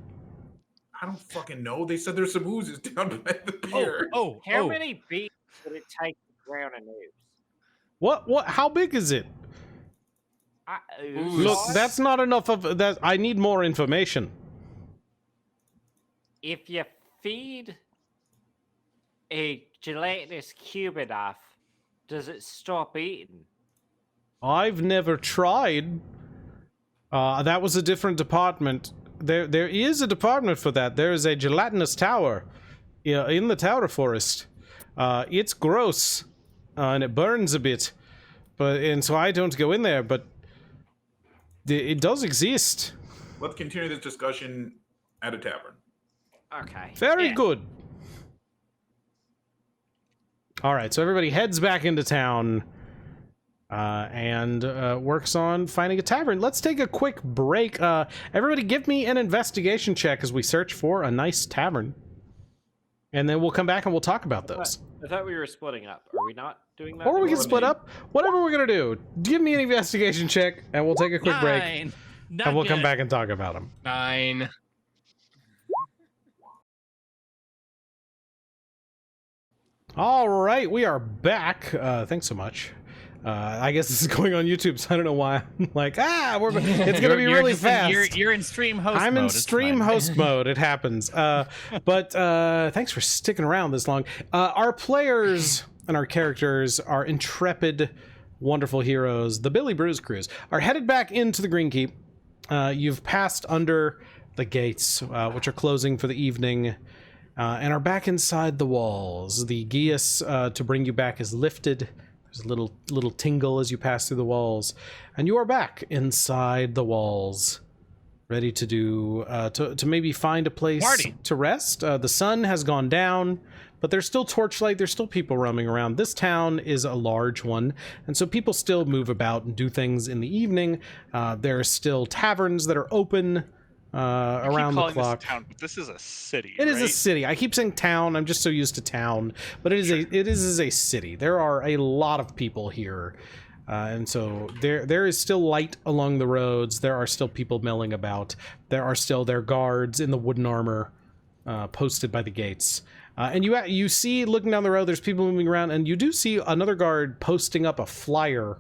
I don't fucking know. They said there's some oozes down by the pier. How many beats would it take to drown a ooze? What? How big is it? Ooze Look, size? that's not enough of that. I need more information. If you feed a gelatinous cube enough, does it stop eating? I've never tried. That was a different department. There is a department for that. There is a gelatinous tower, in the Tower Forest. It's gross, and it burns a bit, and so I don't go in there. But it does exist. Let's continue this discussion at a tavern. Okay. Very yeah. good. All right, so everybody heads back into town and works on finding a tavern. Let's take a quick break. Everybody give me an investigation check as we search for a nice tavern. And then we'll come back and we'll talk about those. I thought we were splitting up. Are we not doing that? Or we can Well, split up. Whatever we're going to do. Give me an investigation check and we'll take a quick break. 9. Not And we'll come good. back and talk about them. 9. All right, we are back. Thanks so much. I guess this is going on YouTube, so I don't know why I'm like, it's going to be You're really just fast. You're in stream host I'm mode. in it's stream fine. host mode. It happens. But thanks for sticking around this long. Our players and our characters, our intrepid, wonderful heroes, the Billy Brews crews, are headed back into the Green Keep. You've passed under the gates, which are closing for the evening, and are back inside the walls. The geas to bring you back is lifted. There's a little tingle as you pass through the walls, and you are back inside the walls, ready to do to maybe find a place Party. to rest. The sun has gone down, but there's still torchlight. There's still people roaming around. This town is a large one, and so people still move about and do things in the evening. There are still taverns that are open around the calling clock. This a town, but this is a city. It is a right? city. I keep saying town. I'm just so used to town, but it is a city. There are a lot of people here, and so there is still light along the roads. There are still people milling about. There are still their guards in the wooden armor posted by the gates. And you see, looking down the road, there's people moving around, and you do see another guard posting up a flyer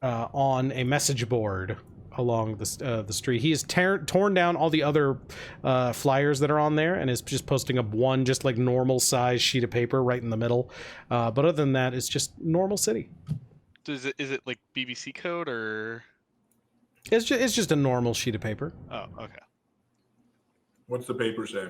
on a message board along the street. He has torn down all the other flyers that are on there and is just posting up one just like normal size sheet of paper right in the middle. But other than that, it's just normal city. Is it like BBC code or? It's just a normal sheet of paper. Oh, okay. What's the paper say?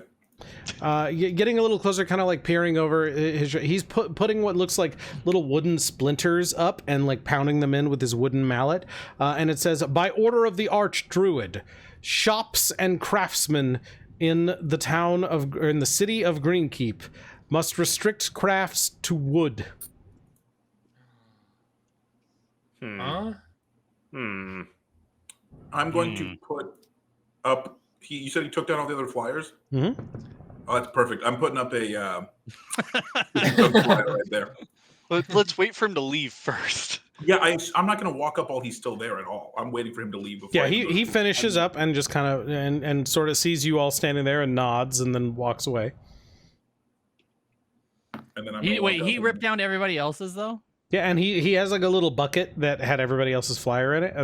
Getting a little closer, kind of like peering over he's putting what looks like little wooden splinters up and like pounding them in with his wooden mallet, and it says, by order of the Archdruid, shops and craftsmen in the city of Greenkeep must restrict crafts to wood. Huh? Hmm. I'm going to put up. You said he took down all the other flyers? Mm-hmm. Oh, that's perfect. I'm putting up a flyer right there. Let's wait for him to leave first. Yeah, I'm not going to walk up while he's still there at all. I'm waiting for him to leave. Before Yeah, I can go he through. finishes up and just kind of and sort of sees you all standing there and nods and then walks away. And then I'm He gonna walk up he and- ripped down everybody else's though. Yeah, and he has like a little bucket that had everybody else's flyer in it.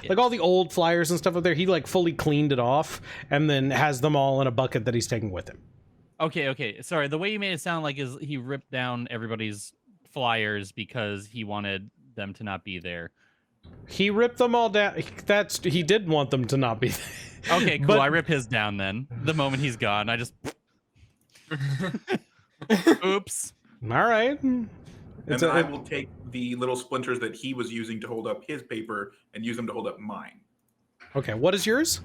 Like all the old flyers and stuff up there, he like fully cleaned it off and then has them all in a bucket that he's taking with him. Okay. Sorry, the way you made it sound like is he ripped down everybody's flyers because he wanted them to not be there. He ripped them all down. He did want them to not be there. Okay, cool. But- I rip his down then. The moment he's gone, I just oops. All right. And then I will take the little splinters that he was using to hold up his paper and use them to hold up mine. Okay, what is yours?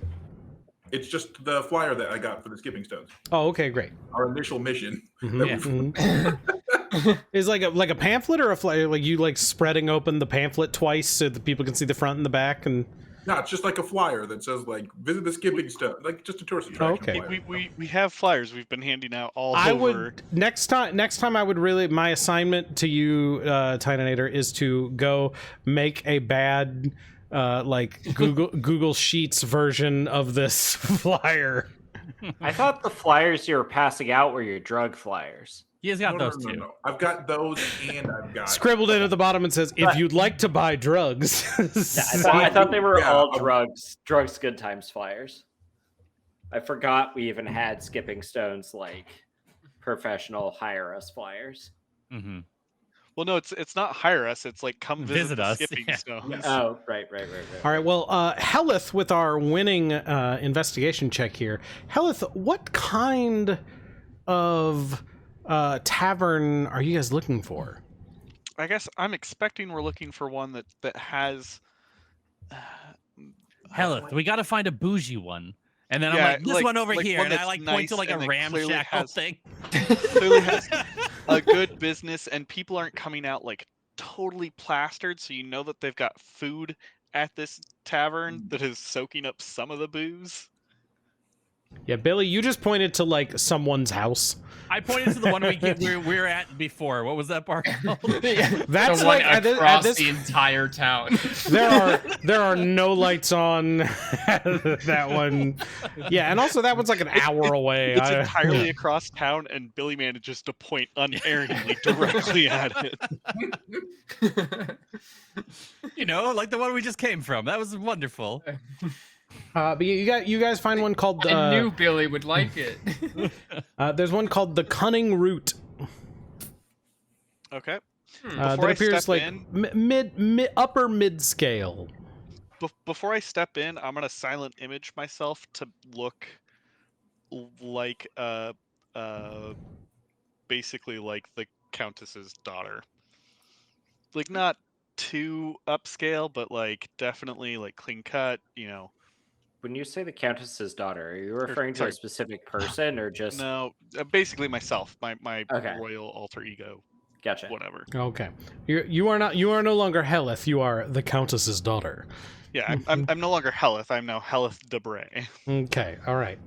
It's just the flyer that I got for the skipping stones. Oh, okay, great. Our initial mission. Mhm, mhm. Is like a pamphlet or a flyer? Like you like spreading open the pamphlet twice so that people can see the front and the back and. No, it's just like a flyer that says like visit the skipping stone, like just a tourist attraction. Okay. flyer. We have flyers we've been handing out all I over. would next time I would really, my assignment to you, Tynanator, is to go make a bad like Google Sheets version of this flyer. I thought the flyers you were passing out were your drug flyers. He has got No, those too. no. I've got those, and I've got Scribbled in at the bottom and says, "If you'd like to buy drugs." I thought they were Yeah, all drugs good times flyers. I forgot we even had skipping stones like professional hire us flyers. Mm-hmm. Well, no, it's not hire us. It's like come visit the us, skipping yeah. stones. Oh, right. All right, well, Hellyth, with our winning investigation check here, Hellyth, what kind of tavern are you guys looking for? I guess I'm expecting we're looking for one that has. Hellyth, we got to find a bougie one. And then Yeah, I'm like, this one over here, one and I that's like point to nice like a and that clearly ramshackle has- thing. Clearly has a good business, and people aren't coming out like totally plastered, so you know that they've got food at this tavern that is soaking up some of the booze. Yeah, Billy, you just pointed to like someone's house. I pointed to the one we were at before. What was that bar called? That's the like one at across this, the entire town. there are no lights on that one. Yeah, and also that one's like an hour away. It's entirely across town, and Billy manages to point unerringly directly at it. You know, like the one we just came from. That was wonderful. But you guys find one called. I knew Billy would like it. There's one called the Cunning Root. Okay. That Before I appears step like in- upper mid scale. Before I step in, I'm gonna silent image myself to look like basically like the Countess's daughter. Like not too upscale, but like definitely like clean cut, you know. When you say the Countess's daughter, are you referring to sorry. a specific person or just No, basically myself, my Okay. royal alter ego, Gotcha. whatever. Okay, you are no longer Hellyth. You are the Countess's daughter. Yeah, I'm no longer Hellyth. I'm now Hellyth Debray. Okay, all right.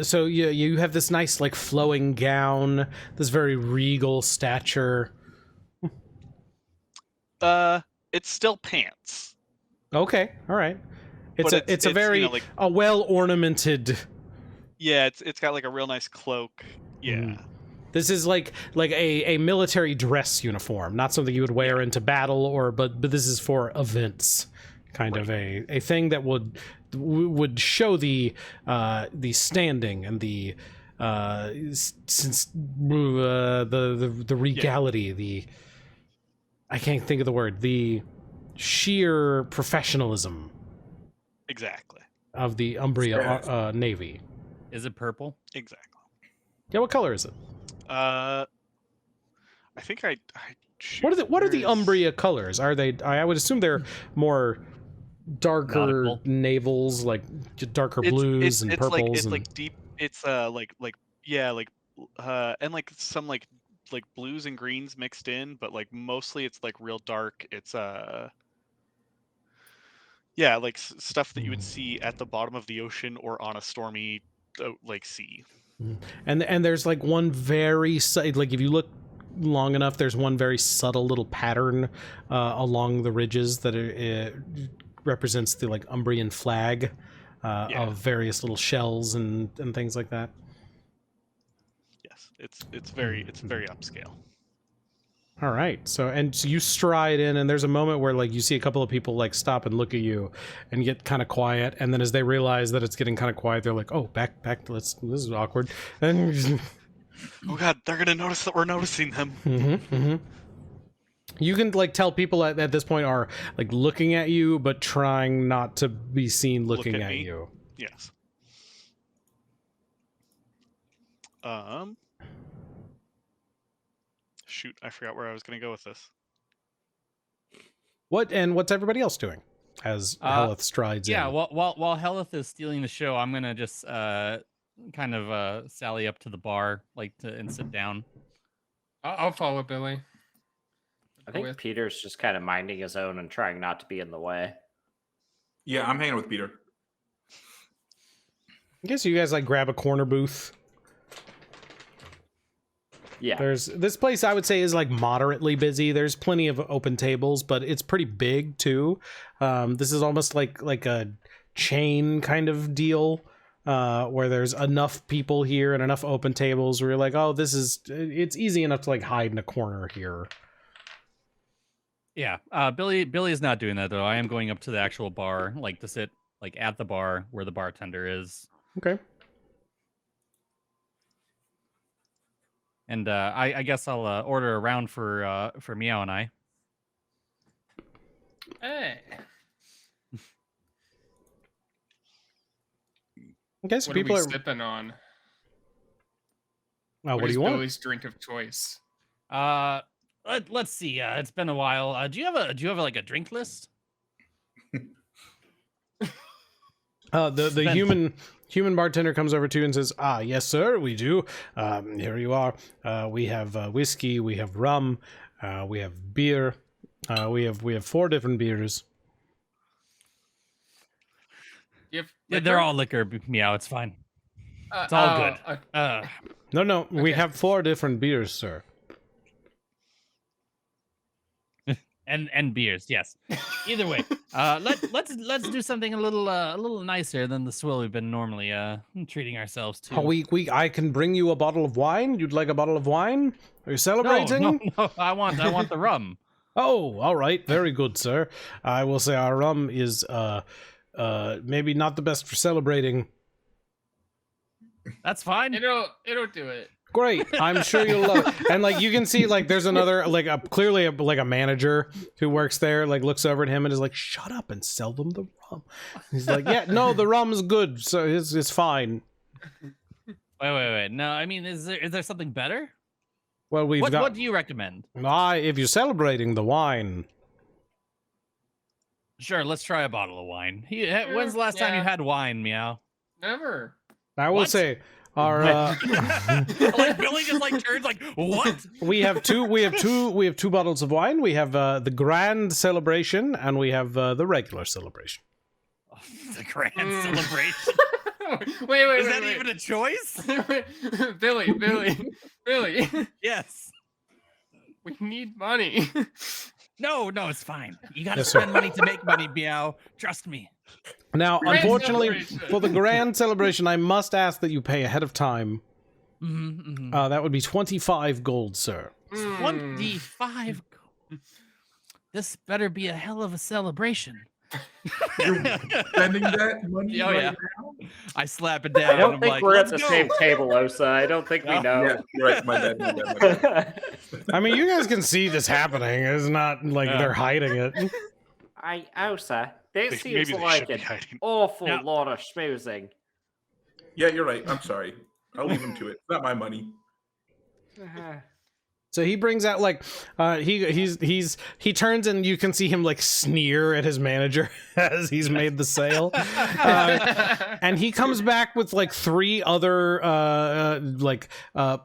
So you have this nice like flowing gown, this very regal stature. It's still pants. Okay, all right. It's But a very you know, like, a well ornamented. yeah, it's got like a real nice cloak. Yeah. Mm. This is like a military dress uniform, not something you would wear into battle, but this is for events, kind of a thing that would show the standing and the regality, the I can't think of the word, the sheer professionalism Exactly. of the Umbria Navy. Is it purple? Exactly. Yeah, what color is it? I think I What are the Umbria colors? Are they? I would assume they're more darker Nautical. navals, like darker blues and purples. It's and... like deep. It's and like some like blues and greens mixed in, but like mostly it's like real dark. It's like stuff that you would see at the bottom of the ocean or on a stormy like sea. And there's like one very like if you look long enough, there's one very subtle little pattern along the ridges that it represents the like Umbrian flag of various little shells and things like that. Yes, it's very upscale. All right, so you stride in, and there's a moment where like you see a couple of people like stop and look at you, and get kind of quiet, and then as they realize that it's getting kind of quiet, they're like, "Oh, back, this is awkward." And Oh God, they're gonna notice that we're noticing them. You can like tell people at this point are like looking at you, but trying not to be seen looking at at me? you. Yes. Shoot, I forgot where I was gonna go with this. What's everybody else doing as Hellyth strides Yeah, in? while Hellyth is stealing the show, I'm gonna just kind of sally up to the bar, and sit down. I'll follow Billy. I think Peter's just kind of minding his own and trying not to be in the way. Yeah, I'm hanging with Peter. I guess you guys like grab a corner booth. Yeah. There's this place I would say is like moderately busy. There's plenty of open tables, but it's pretty big too. This is almost like a chain kind of deal, where there's enough people here and enough open tables where you're like, oh, it's easy enough to like hide in a corner here. Yeah, Billy is not doing that though. I am going up to the actual bar, like to sit like at the bar where the bartender is. Okay. And I guess I'll order a round for Meow and I. Hey. Okay, so What people are are. we sipping on? What do is you want? Billy's drink of choice? Let's see. It's been a while. Do you have like a drink list? The human bartender comes over to you and says, "Ah, yes, sir, we do. Here you are. We have whiskey, we have rum, we have beer. We have 4 different beers. You have Yeah, they're liquor? all liquor, Meow. It's fine. It's all good. No, we Okay. have 4 different beers, sir. And beers, yes. Either way, let's do something a little nicer than the swill we've been normally treating ourselves to. I can bring you a bottle of wine. You'd like a bottle of wine? Are you celebrating? No. I want the rum. Oh, all right. Very good, sir. I will say our rum is maybe not the best for celebrating. That's fine. It'll do it. Great. I'm sure you'll love it. And like you can see like there's another like clearly a manager who works there like looks over at him and is like, "Shut up and sell them the rum." He's like, "Yeah, no, the rum's good. So it's fine." Wait. No, I mean, is there something better? Well, What do you recommend? If you're celebrating the wine. Sure, let's try a bottle of wine. When's the last time you Yeah. had wine, Meow? Never. I will What? say our Like Billy just like turns like, what? we have two bottles of wine. We have the grand celebration and we have the regular celebration. The grand celebration. wait. Is that even a choice? Billy. Yes. We need money. No, it's fine. You gotta Yes, sir. spend money to make money, Meow. Trust me. Now, Grand unfortunately, celebration. for the grand celebration, I must ask that you pay ahead of time. Mm-hmm. That would be 25 gold, sir. 25 gold. This better be a hell of a celebration. You're spending that money Oh, right yeah. now? I slap it down. I don't I'm think like, we're at "Let's the go." same table, Osa. I don't think we Oh. know. Yeah, you're right. My bad. I mean, you guys can see this happening. It's not like Yeah. they're hiding it. Osa, that Maybe seems they like should be an hiding. awful Now- lot of schmoozing. Yeah, you're right. I'm sorry. I'll leave him to it. It's not my money. So he brings out like he turns and you can see him like sneer at his manager as he's made the sale, and he comes back with like 3 other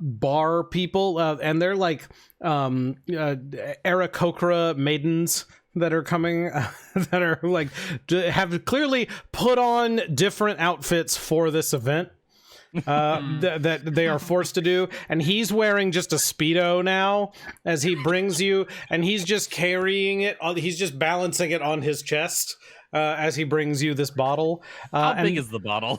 bar people, and they're like Aarakocra maidens that are coming, that are like have clearly put on different outfits for this event. That they are forced to do, and he's wearing just a Speedo now as he brings you, and he's just carrying it on, he's just balancing it on his chest as he brings you this bottle. How And big is the bottle?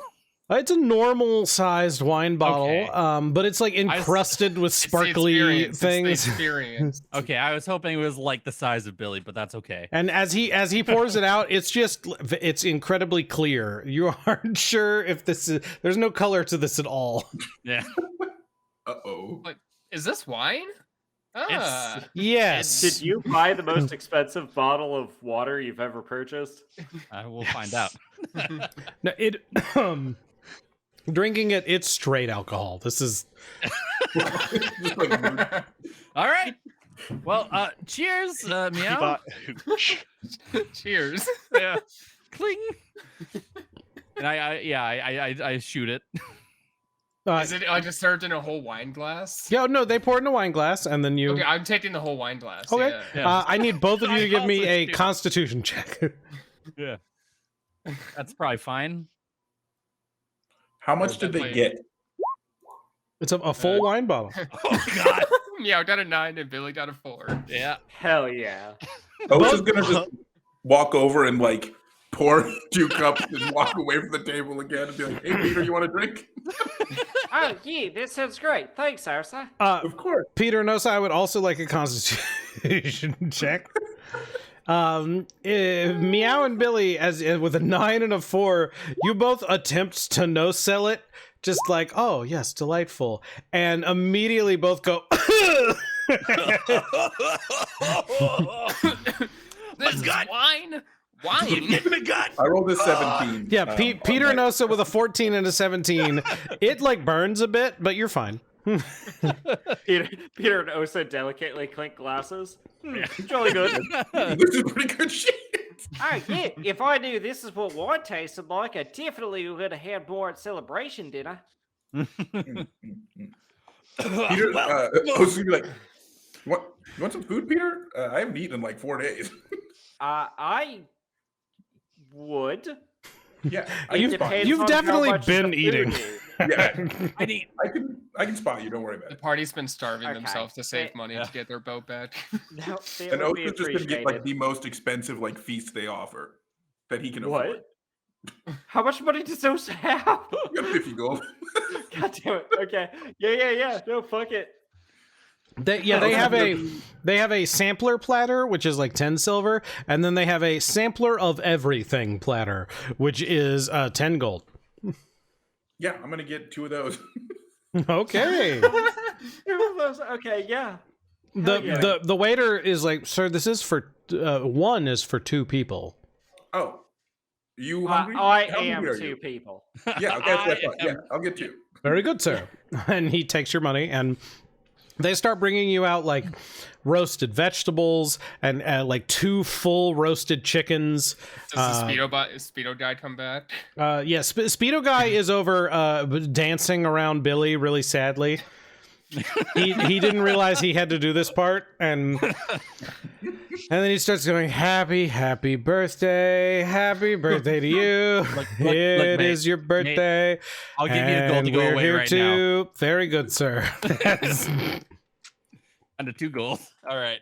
it's a normal sized wine bottle, Okay. but it's like encrusted with sparkly things. Experience. Okay, I was hoping it was like the size of Billy, but that's okay. And as he pours it out, it's incredibly clear. You aren't sure if there's no color to this at all. Yeah. Uh-oh. Is this wine? Ah. Yes. Did you buy the most expensive bottle of water you've ever purchased? We'll find out. No, it drinking it's straight alcohol. This is Just like, All right. Well, cheers, He Meow. bought hooch. Cheers. Yeah. Cling. And I shoot it. Is it just served in a whole wine glass? yeah, no, they pour it in a wine glass and then you Okay, I'm taking the whole wine glass. Okay. Yeah. Yeah. I need both of you to I give me also a shoot. constitution check. Yeah. That's probably fine. How much did they Definitely. get? It's a full wine bottle. Oh God. Meow got a 9 and Billy got a 4. Yeah. Hell yeah. Osa's gonna just walk over and like pour 2 cups and walk away from the table again and be like, "Hey, Peter, you want a drink?" Oh, yeah, that sounds great. Thanks, Ursa. Of course. Peter and Osa, I would also like a constitution check. Meow and Billy, with a 9 and a 4, you both attempt to no sell it, just like, oh yes, delightful, and immediately both go. This is wine. Wine. I rolled a 17. Yeah, Peter and Osa with a 14 and a 17. It like burns a bit, but you're fine. Peter and Osa delicately clink glasses. Jolly good. This is pretty good shit. Oh, yeah. If I knew this is what wine tasted like, I definitely would have had more at celebration dinner. Peter, Osa's gonna be like, "You want some food, Peter? I haven't eaten in like 4 days." I would. Yeah, It depends You've on definitely how much been the food eating. is. yeah. I need. I can spot you. Don't worry about The it. party's been starving Okay. themselves to save money to get their boat back. No, that And would be Osa's just gonna get like appreciated. the most expensive like feast they offer that he can afford. What? How much money does Osa have? You got 50 gold. God damn it. Okay. Yeah. No, fuck it. They have a sampler platter, which is like 10 silver, and then they have a sampler of everything platter, which is 10 gold. Yeah, I'm gonna get 2 of those. Okay. Okay, yeah. The waiter is like, sir, this is for one is for 2 people. Oh, you hungry? I How am hungry are 2 you? people. Yeah, okay, that's fine. Yeah, I'll get 2. Very good, sir. And he takes your money, and they start bringing you out like roasted vegetables and like 2 full roasted chickens. Does the Speedo guy come back? Yeah, Speedo Guy is over dancing around Billy really sadly. He didn't realize he had to do this part, and then he starts going, happy birthday to you. It is your birthday. I'll give you a gold to go we're away here right too. Very good, sir. Under 2 gold. All right.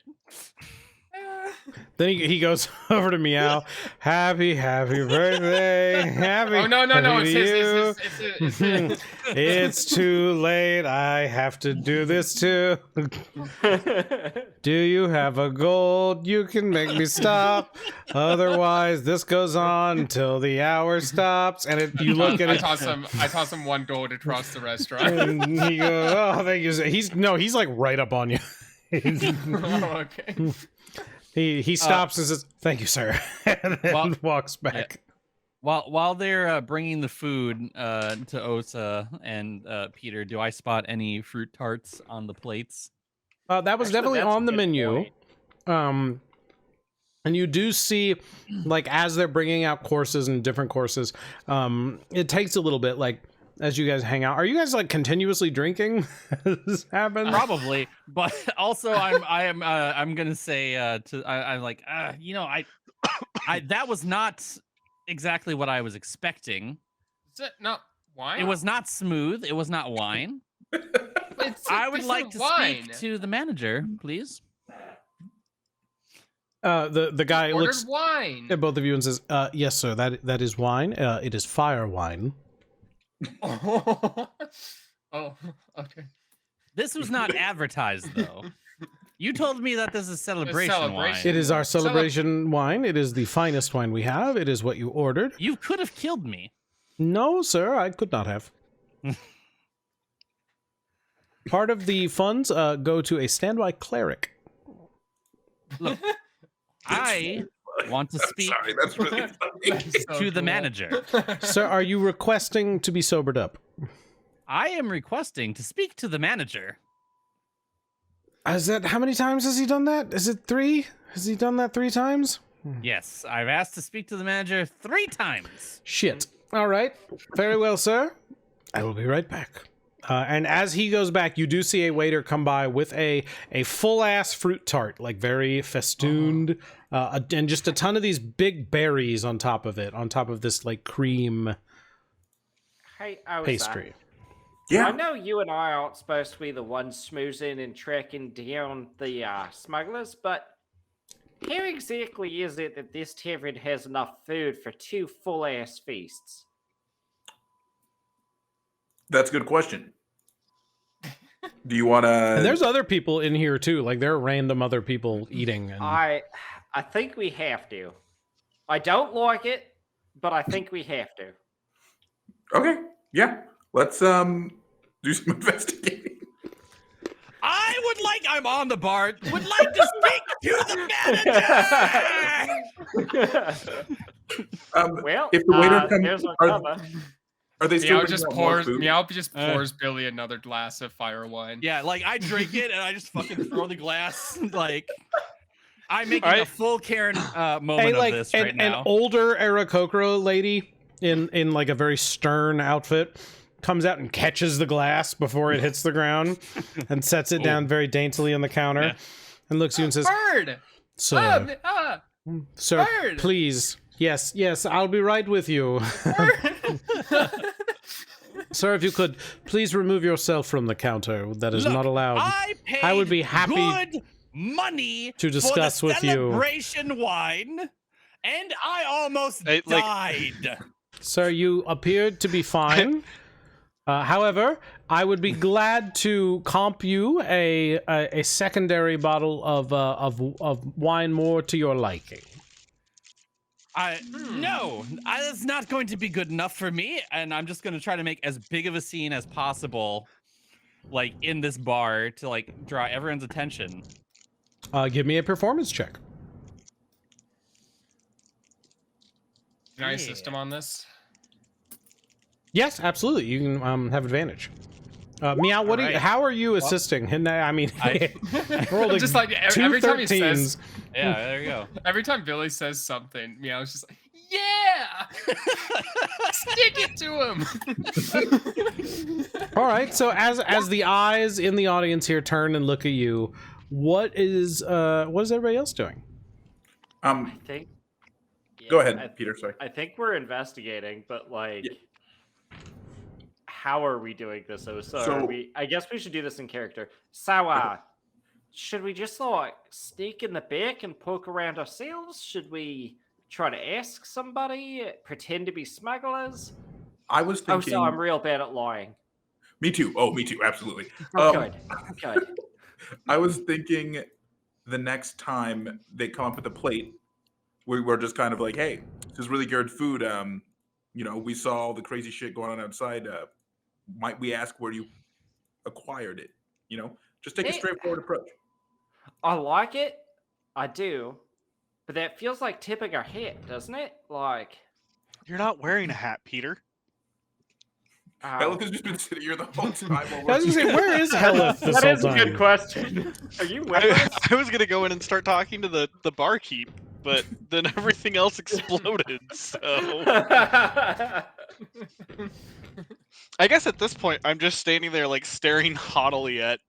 Then he goes over to Meow. Happy birthday. Happy Oh no! happy It's to his. you. It's his. It's too late. I have to do this too. Do you have a gold? You can make me stop. Otherwise, this goes on until the hour stops. And you look at I it. toss him 1 gold across the restaurant. And he goes, "Oh, thank you." He's like right up on you. Oh, okay. He stops and says, "Thank you, sir," and then walks back. While they're bringing the food to Osa and Peter, do I spot any fruit tarts on the plates? That was Actually, definitely that's a on the good menu. point. And you do see, like, as they're bringing out courses and different courses, it takes a little bit, like, as you guys hang out. Are you guys like continuously drinking? This happens? Probably, but also I'm gonna say I'm like I that was not exactly what I was expecting. Is it not wine? It was not smooth. It was not wine. I would like to speak to the manager, please. The guy Ordered looks wine. at both of you and says, "Yes, sir. That is wine. It is fire wine." Oh, okay. This was not advertised though. You told me that this is celebration wine. celebration. It is our celebration wine. It is the finest wine we have. It is what you ordered. You could have killed me. No, sir, I could not have. Part of the funds go to a standby cleric. Look, I want to speak Sorry, that's really funny. So to the cool. manager. Sir, are you requesting to be sobered up? I am requesting to speak to the manager. How many times has he done that? Is it 3? Has he done that 3 times? Yes, I've asked to speak to the manager 3 times. Shit. All right. Very well, sir. I will be right back. And as he goes back, you do see a waiter come by with a full-ass fruit tart, like very festooned, and just a ton of these big berries on top of it, on top of this like cream Hey, Osa, pastry. Yeah. I know you and I aren't supposed to be the ones schmoozing and tracking down the smugglers, but how exactly is it that this tavern has enough food for 2 full-ass feasts? That's a good question. Do you want And to? there's other people in here too, like there are random other people eating. And I think we have to. I don't like it, but I think we have to. Okay. Yeah. Let's do some investigating. I'm on the bar, would like to speak to the manager! Well, if the waiter comes, there's our cover. are they still Meow bringing out more food? just pours Billy another glass of fire wine. Yeah, like I drink it and I just fucking throw the glass. Like I'm making a full Karen moment like of this right now. an older Aarakocra lady in like a very stern outfit comes out and catches the glass before it hits the ground and sets it down very daintily on the counter and looks at you and says, Bird! Sir, sir, Bird! please. Yes, I'll be right with you. Sir, if you could, please remove yourself from the counter. That is not allowed. I would be happy good money to discuss for the with you. celebration wine, and I almost died. Sir, you appeared to be fine. However, I would be glad to comp you a secondary bottle of wine more to your liking. No, that's not going to be good enough for me, and I'm just going to try to make as big of a scene as possible, like in this bar, to like draw everyone's attention. Give me a performance check. Can I assist him on this? Yes, absolutely. You can have advantage. Meow, what? How are you assisting? And I mean, I rolled just like two every time he 13s. says, Yeah, there you go. every time Billy says something, Meow's just like, yeah, stick it to him. All right. So as the eyes in the audience here turn and look at you, what is everybody else doing? I think. Go ahead, Peter. Sorry. I think we're investigating, but like, how are we doing this? I guess we should do this in character. So, should we just like sneak in the back and poke around ourselves? Should we try to ask somebody? Pretend to be smugglers? I was thinking. Oh, so I'm real bad at lying. Me too. Oh, me too. Absolutely. Good. I was thinking the next time they come up with a plate, we were just kind of like, hey, this is really good food. We saw all the crazy shit going on outside. Might we ask where you acquired it? Just take a straightforward approach. I like it. I do. But that feels like tipping our hat, doesn't it? Like, You're not wearing a hat, Peter. Hellyth has just been sitting here the whole time. I was gonna say, where is Hellyth this that whole is a time? good question. Are you with us? I was gonna go in and start talking to the barkeep, but then everything else exploded. So I guess at this point, I'm just standing there, like staring haughtily at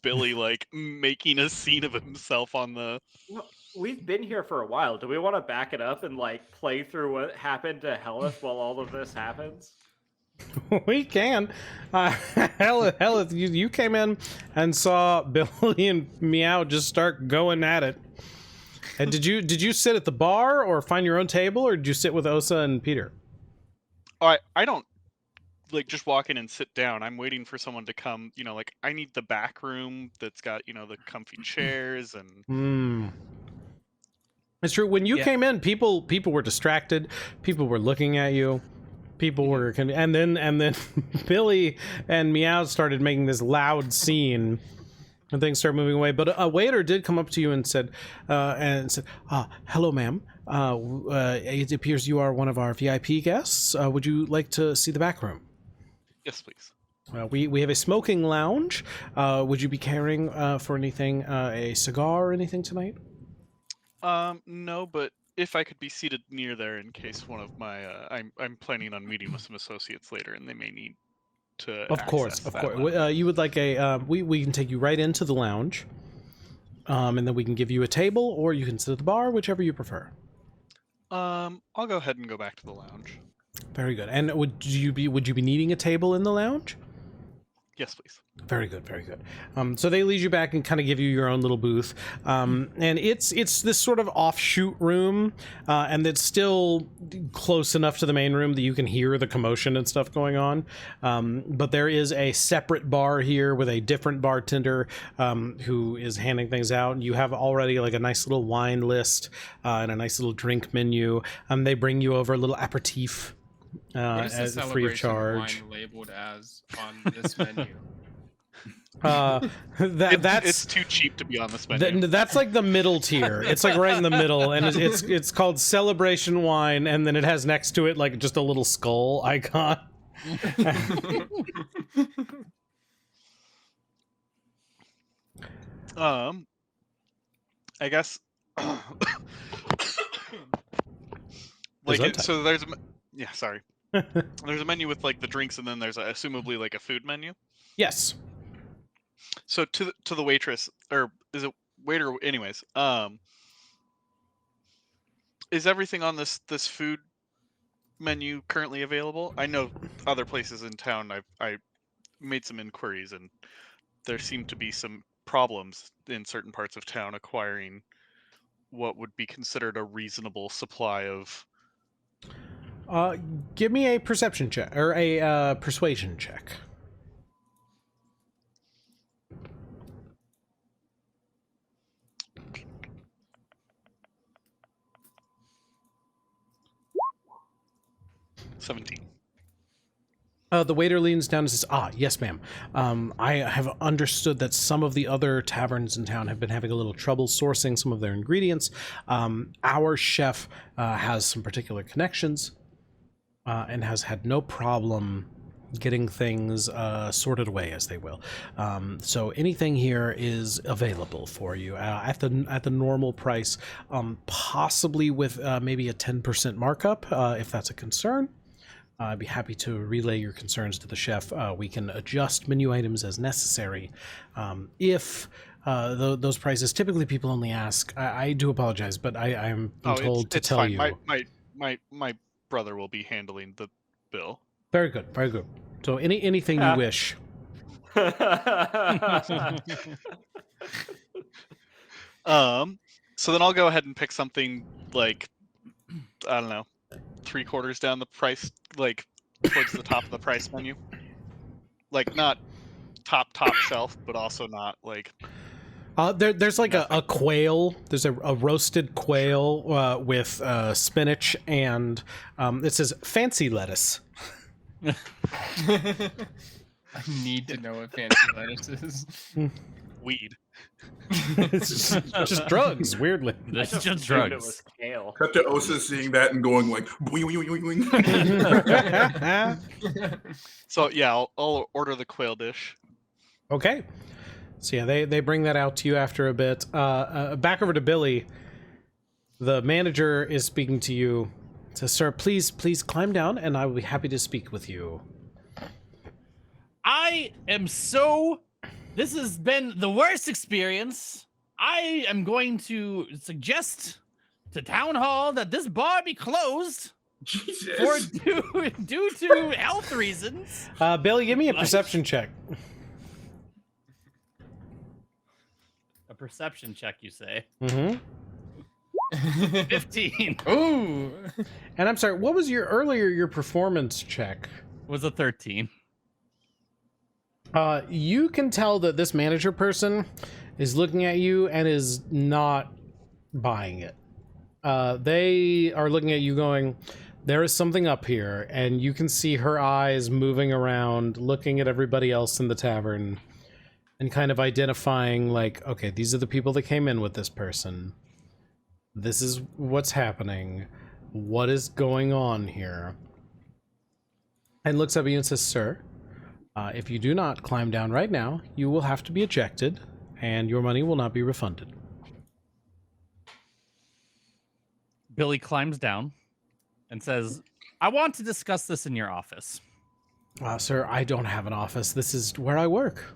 Billy, like making a scene of himself on the. We've been here for a while. Do we want to back it up and like play through what happened to Hellyth while all of this happens? We can. Hellyth, you came in and saw Billy and Meow just start going at it. And did you sit at the bar or find your own table, or did you sit with Osa and Peter? I don't like just walk in and sit down. I'm waiting for someone to come. Like I need the back room that's got the comfy chairs and. It's true. When you came in, people were distracted. People were looking at you. People were, and then Billy and Meow started making this loud scene, and things started moving away. But a waiter did come up to you and said, "Hello, ma'am. It appears you are one of our VIP guests. Would you like to see the back room?" Yes, please. We have a smoking lounge. Would you be caring for anything, a cigar or anything tonight? No, but if I could be seated near there in case one of my I'm planning on meeting with some associates later and they may need to Of course, access of that course. lounge. You would like a we can take you right into the lounge, and then we can give you a table, or you can sit at the bar, whichever you prefer. I'll go ahead and go back to the lounge. Very good. And would you be needing a table in the lounge? Yes, please. Very good, very good. So they lead you back and kind of give you your own little booth, and it's this sort of offshoot room, and it's still close enough to the main room that you can hear the commotion and stuff going on. But there is a separate bar here with a different bartender who is handing things out. And you have already like a nice little wine list and a nice little drink menu. They bring you over a little aperitif. What is the As free of celebration charge. wine labeled as on this menu? It's too cheap to be on this menu. That's like the middle tier. It's like right in the middle, and it's called Celebration Wine, and then it has next to it like just a little skull icon. I guess. Like so, there's sorry. There's a menu with like the drinks, and then there's assumably like a food menu. Yes. So to the waitress, or is it waiter? Anyways, is everything on this food menu currently available? I know other places in town. I made some inquiries, and there seem to be some problems in certain parts of town acquiring what would be considered a reasonable supply of. Give me a perception check or a persuasion check. The waiter leans down and says, yes, ma'am. I have understood that some of the other taverns in town have been having a little trouble sourcing some of their ingredients. Our chef has some particular connections and has had no problem getting things sorted away, as they will. So anything here is available for you at the normal price, possibly with maybe a 10% markup, if that's a concern. I'd be happy to relay your concerns to the chef. We can adjust menu items as necessary. If those prices, typically people only ask. I do apologize, but I'm told to tell fine. you. My brother will be handling the bill. Very good, very good. So anything you wish. So then I'll go ahead and pick something like, I don't know, 3/4 down the price, like towards the top of the price menu. Like not top shelf, but also not like. There's like a quail. There's a roasted quail with spinach and it says fancy lettuce. I need to know what fancy lettuce is. Weed. It's just drugs, weirdly. I It's just assumed drugs. It was kale. Cut to Osa seeing that and going like, boing, boing, boing, boing. So yeah, I'll order the quail dish. Okay. So yeah, they bring that out to you after a bit. Back over to Billy. The manager is speaking to you. Says, "Sir, please climb down, and I will be happy to speak with you." This has been the worst experience. I am going to suggest to town hall that this bar be closed Jesus. due to health reasons. Billy, give me a perception check. A perception check, you say? Mm-hmm. 15 Ooh. And I'm sorry, what was your performance check? was a 13. You can tell that this manager person is looking at you and is not buying it. They are looking at you going, there is something up here, and you can see her eyes moving around, looking at everybody else in the tavern, and kind of identifying, like, okay, these are the people that came in with this person. This is what's happening. What is going on here? And looks up at you and says, "Sir, if you do not climb down right now, you will have to be ejected, and your money will not be refunded." Billy climbs down and says, I want to discuss this in your office. Sir, I don't have an office. This is where I work.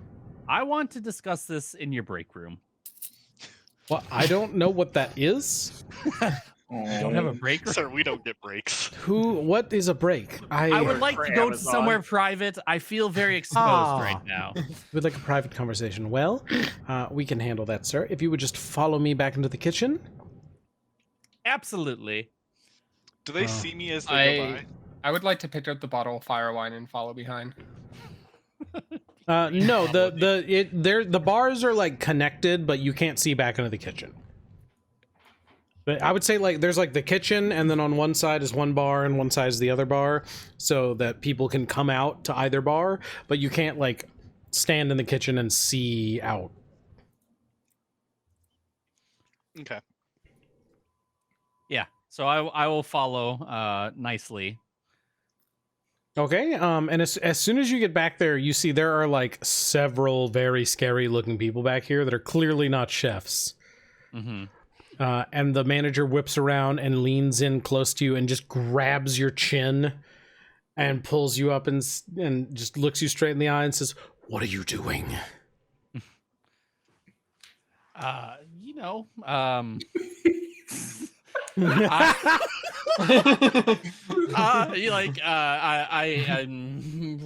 I want to discuss this in your break room. Well, I don't know what that is. You don't have a break room? Sir, we don't get breaks. What is a break? I would like For to go to Amazon. somewhere private. I feel very exposed right now. We'd like a private conversation. Well, we can handle that, sir. If you would just follow me back into the kitchen. Absolutely. Do they see me as they go by? I would like to pick up the bottle of fire wine and follow behind. No, the bars are like connected, but you can't see back into the kitchen. But I would say like there's like the kitchen, and then on one side is one bar and one side is the other bar, so that people can come out to either bar, but you can't like stand in the kitchen and see out. Okay. Yeah. So I will follow nicely. Okay, and as soon as you get back there, you see there are like several very scary looking people back here that are clearly not chefs. Mm-hmm. And the manager whips around and leans in close to you and just grabs your chin and pulls you up and just looks you straight in the eye and says, "What are you doing?"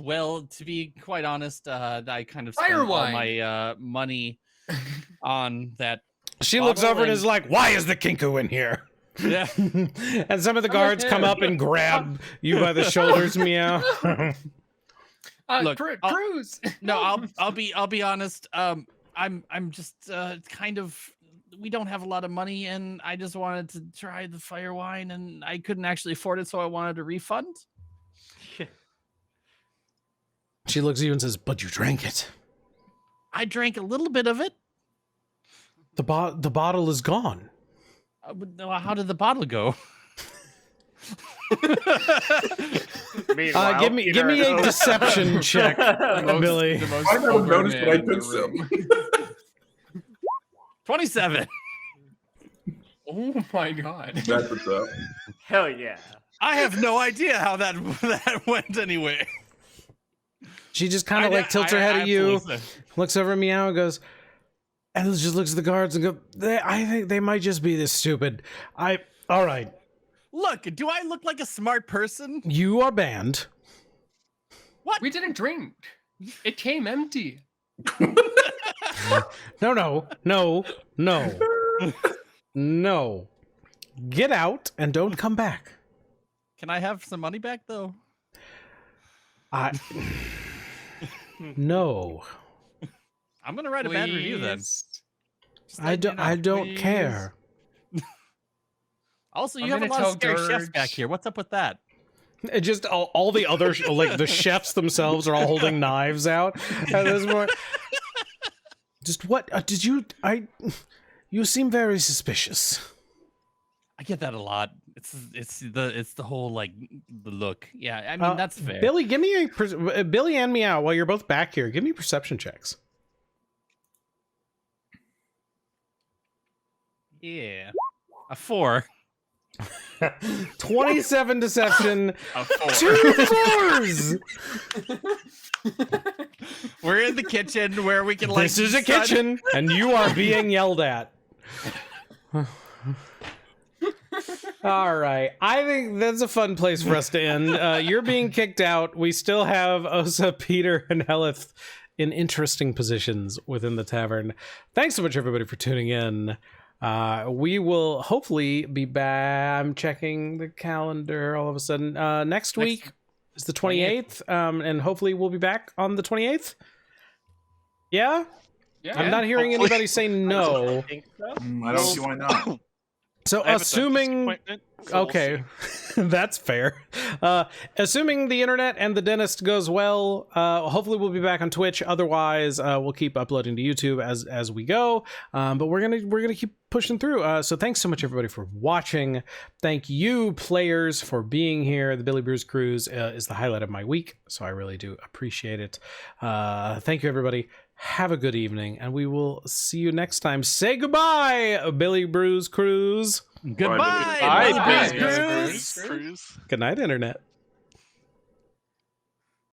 Well, to be quite honest, I kind of spent Fire all wine. my money on that. She looks Bottle over and and- is like, "Why is the Kinku in here?" Yeah. And some of the guards come up and grab you by the shoulders, Meow. Look, Brews. No, I'll be honest. I'm just kind of. We don't have a lot of money, and I just wanted to try the fire wine, and I couldn't actually afford it, so I wanted a refund. She looks at you and says, "But you drank it. I drank a little bit of it. The bottle is gone." How did the bottle go? Meanwhile, Give me a deception check, Billy. The most I never sober noticed, but I man in took the some. room. 27. Oh my god. That's what's up. hell yeah. I have no idea how that went anywhere. She just kind of like tilts her head at you, looks over at Meow and goes, and just looks at the guards and go, "I think they might just be this stupid. All right, Look, do I look like a smart person? you are banned." What? We didn't drink. It came empty. No. Get out and don't come back. Can I have some money back though? No. I'm gonna write a bad review then. Please. Just I let don't. me know, I don't please. care. Also, you I'm have a gonna lot of tell scary chefs back Dirge. here. What's up with that? It just all the other like the chefs themselves are all holding knives out at this point. Just what did you? You seem very suspicious. I get that a lot. It's the whole like the look. Yeah, I mean that's fair. Billy, give me Billy and Meow while you're both back here. Give me perception checks. Yeah, a 4. 27 deception. A 4. 2 4s. We're in the kitchen where we can like. This is a kitchen, and you are being yelled at. All right. I think that's a fun place for us to end. You're being kicked out. We still have Osa, Peter, and Hellyth in interesting positions within the tavern. Thanks so much, everybody, for tuning in. We will hopefully be back. I'm checking the calendar all of a sudden. Next week is the 28th, and hopefully we'll be back on the 28th. Yeah? Yeah. I'm not hearing hopefully. anybody say no. I think so. I don't see why not. So I have a dentist assuming appointment, so we'll okay, that's fair. Assuming the internet and the dentist goes well, hopefully we'll be back on Twitch. Otherwise, we'll keep uploading to YouTube as we go. But we're gonna keep pushing through. So thanks so much everybody for watching. Thank you players for being here. The Billy Brews cruise is the highlight of my week, so I really do appreciate it. Thank you everybody. Have a good evening, and we will see you next time. Say goodbye, Billy Brews Cruise. Goodbye, Bye, Billy Billy Brews. Brews. Cruise. Good night, internet.